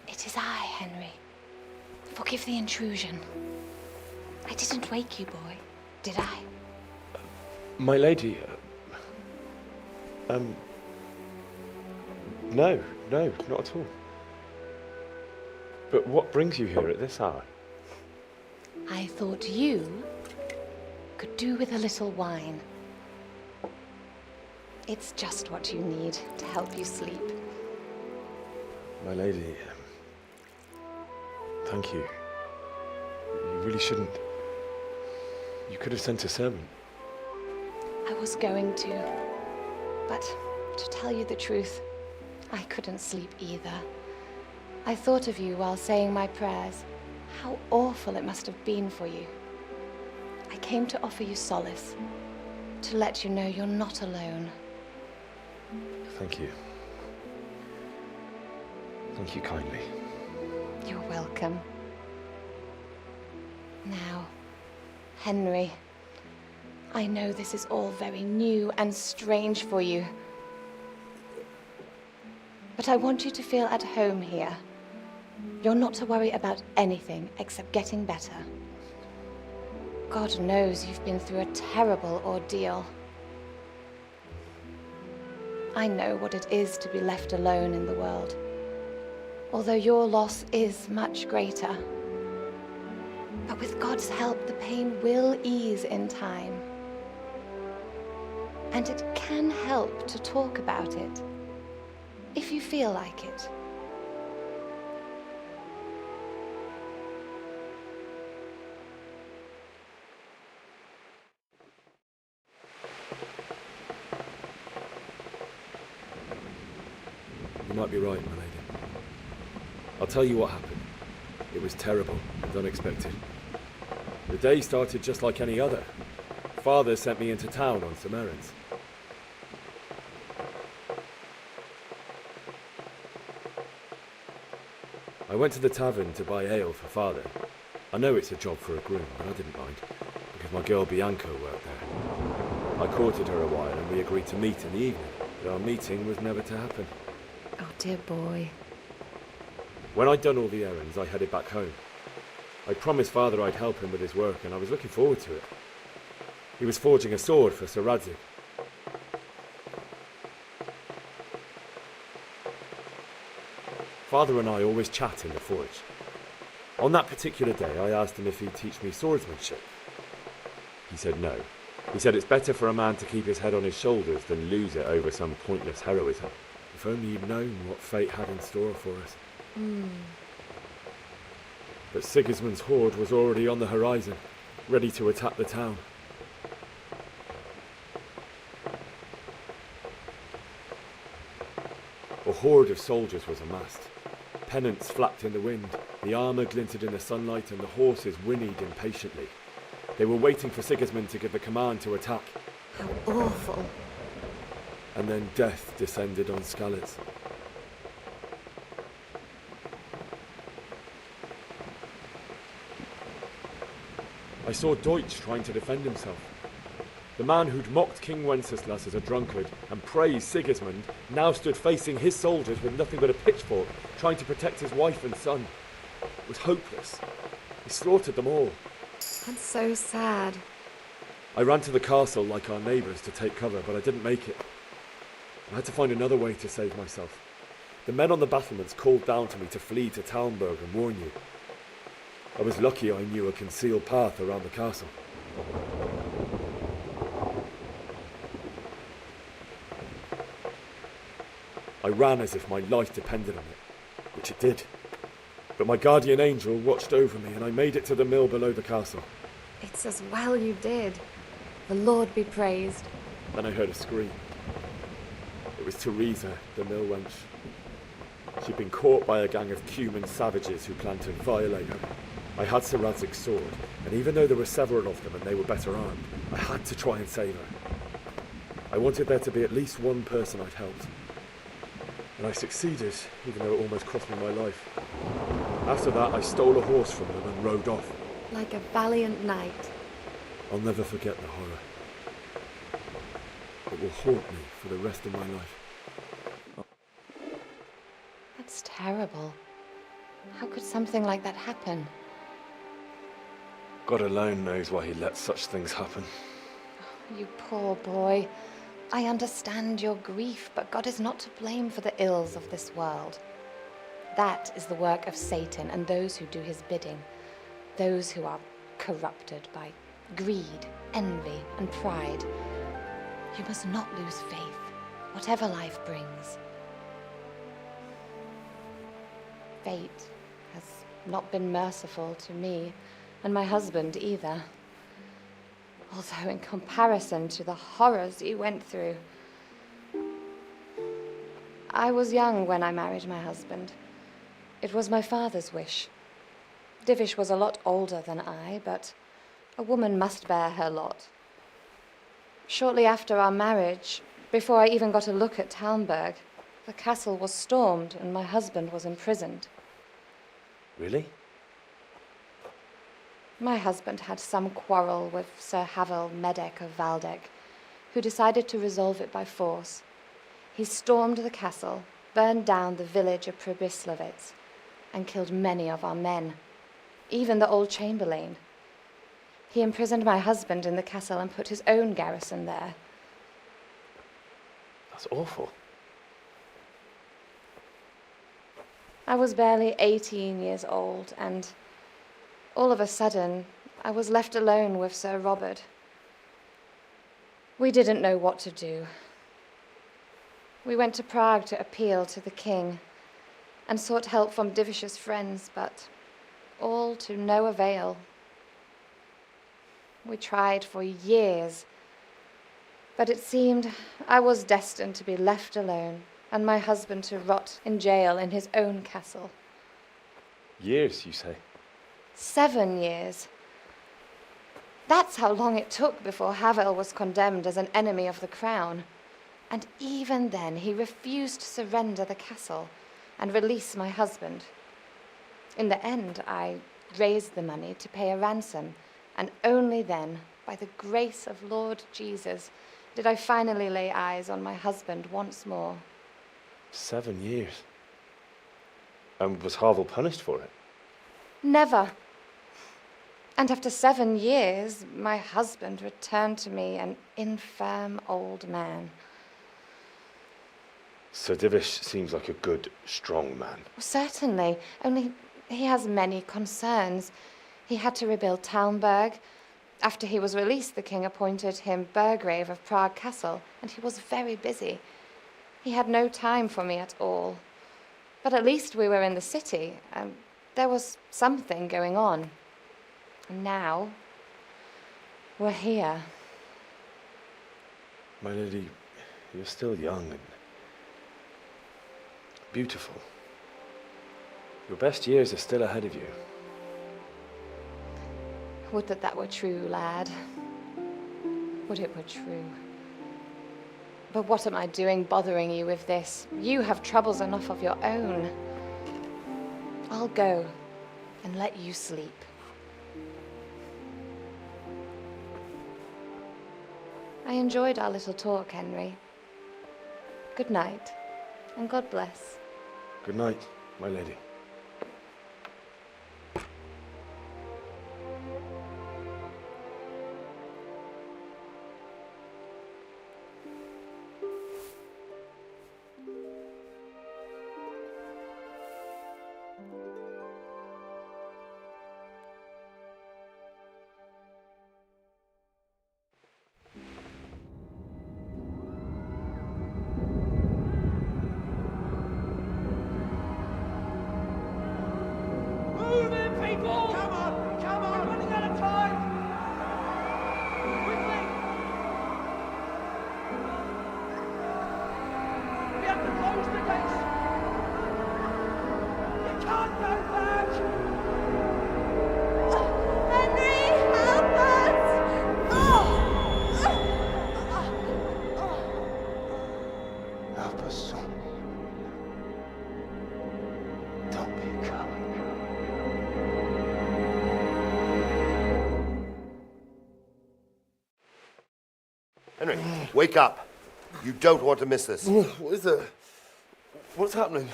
It is I, Henry. Forgive the intrusion. I didn't wake you, boy, did I? My lady, no, not at all. But what brings you here at this hour? I thought you could do with a little wine. It's just what you need to help you sleep. My lady, thank you. You really shouldn't. You could have sent a servant. I was going to, but to tell you the truth, I couldn't sleep either. I thought of you while saying my prayers. How awful it must have been for you. I came to offer you solace, to let you know you're not alone. Thank you. Thank you kindly. You're welcome. Now, Henry, I know this is all very new and strange for you, but I want you to feel at home here. You're not to worry about anything except getting better. God knows you've been through a terrible ordeal. I know what it is to be left alone in the world, although your loss is much greater. But with God's help, the pain will ease in time. And it can help to talk about it, if you feel like it. You might be right, my lady. I'll tell you what happened. It was terrible and unexpected. The day started just like any other. Father sent me into town on some errands. I went to the tavern to buy ale for Father. I know it's a job for a groom, but I didn't mind, because my girl Bianca worked there. I courted her a while and we agreed to meet in the evening, but our meeting was never to happen. Oh, dear boy. When I'd done all the errands, I headed back home. I promised Father I'd help him with his work, and I was looking forward to it. He was forging a sword for Sir Radzik. Father and I always chat in the forge. On that particular day, I asked him if he'd teach me swordsmanship. He said no. He said it's better for a man to keep his head on his shoulders than lose it over some pointless heroism. If only he'd known what fate had in store for us. But Sigismund's horde was already on the horizon, ready to attack the town. A horde of soldiers was amassed. Pennants flapped in the wind, the armour glinted in the sunlight, and the horses whinnied impatiently. They were waiting for Sigismund to give the command to attack. How awful. And then death descended on Skalitz. I saw Deutsch trying to defend himself. The man who'd mocked King Wenceslas as a drunkard and praised Sigismund now stood facing his soldiers with nothing but a pitchfork, trying to protect his wife and son. It was hopeless. He slaughtered them all. That's so sad. I ran to the castle like our neighbours to take cover, but I didn't make it. I had to find another way to save myself. The men on the battlements called down to me to flee to Talmberg and warn you. I was lucky I knew a concealed path around the castle. I ran as if my life depended on it, which it did. But my guardian angel watched over me and I made it to the mill below the castle. It's as well you did. The Lord be praised. Then I heard a scream. It was Teresa, the mill wench. She'd been caught by a gang of Cuman savages who planned to violate her. I had Sir Radzig's sword, and even though there were several of them and they were better armed, I had to try and save her. I wanted there to be at least one person I'd helped. And I succeeded, even though it almost cost me my life. After that, I stole a horse from them and rode off. Like a valiant knight. I'll never forget the horror. It will haunt me for the rest of my life. That's terrible. How could something like that happen? God alone knows why he lets such things happen. You poor boy. I understand your grief, but God is not to blame for the ills of this world. That is the work of Satan and those who do his bidding. Those who are corrupted by greed, envy, and pride. You must not lose faith, whatever life brings. Fate has not been merciful to me, and my husband either. Although in comparison to the horrors you went through. I was young when I married my husband. It was my father's wish. Divish was a lot older than I, but a woman must bear her lot. Shortly after our marriage, before I even got a look at Talmberg, the castle was stormed and my husband was imprisoned. Really? My husband had some quarrel with Sir Havel Medek of Valdek, who decided to resolve it by force. He stormed the castle, burned down the village of Pribyslavitz, and killed many of our men, even the old chamberlain. He imprisoned my husband in the castle and put his own garrison there. That's awful. I was barely 18 years old, and all of a sudden, I was left alone with Sir Robert. We didn't know what to do. We went to Prague to appeal to the king and sought help from Divish's friends, but all to no avail. We tried for years, but it seemed I was destined to be left alone and my husband to rot in jail in his own castle. Years, you say? 7 years. That's how long it took before Havel was condemned as an enemy of the crown. And even then, he refused to surrender the castle and release my husband. In the end, I raised the money to pay a ransom, and only then, by the grace of Lord Jesus, did I finally lay eyes on my husband once more. 7 years? And was Havel punished for it? Never. And after 7 years, my husband returned to me an infirm old man. Sir Divish seems like a good, strong man. Certainly, only he has many concerns. He had to rebuild Talmberg. After he was released, the king appointed him Burgrave of Prague Castle, and he was very busy. He had no time for me at all. But at least we were in the city, and there was something going on. And now, we're here. My lady, you're still young and beautiful. Your best years are still ahead of you. Would that that were true, lad. Would it were true. But what am I doing bothering you with this? You have troubles enough of your own. I'll go and let you sleep. I enjoyed our little talk, Henry. Good night, and God bless. Good night, my lady. Henry, wake up. You don't want to miss this. What is it? What's happening?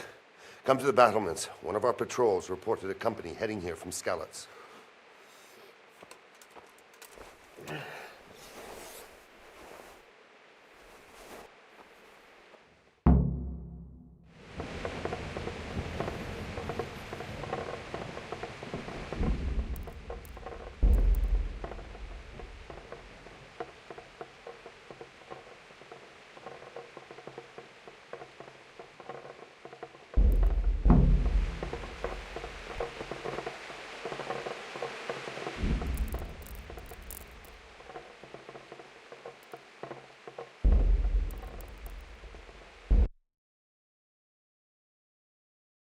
Come to the battlements. One of our patrols reported a company heading here from Skalitz.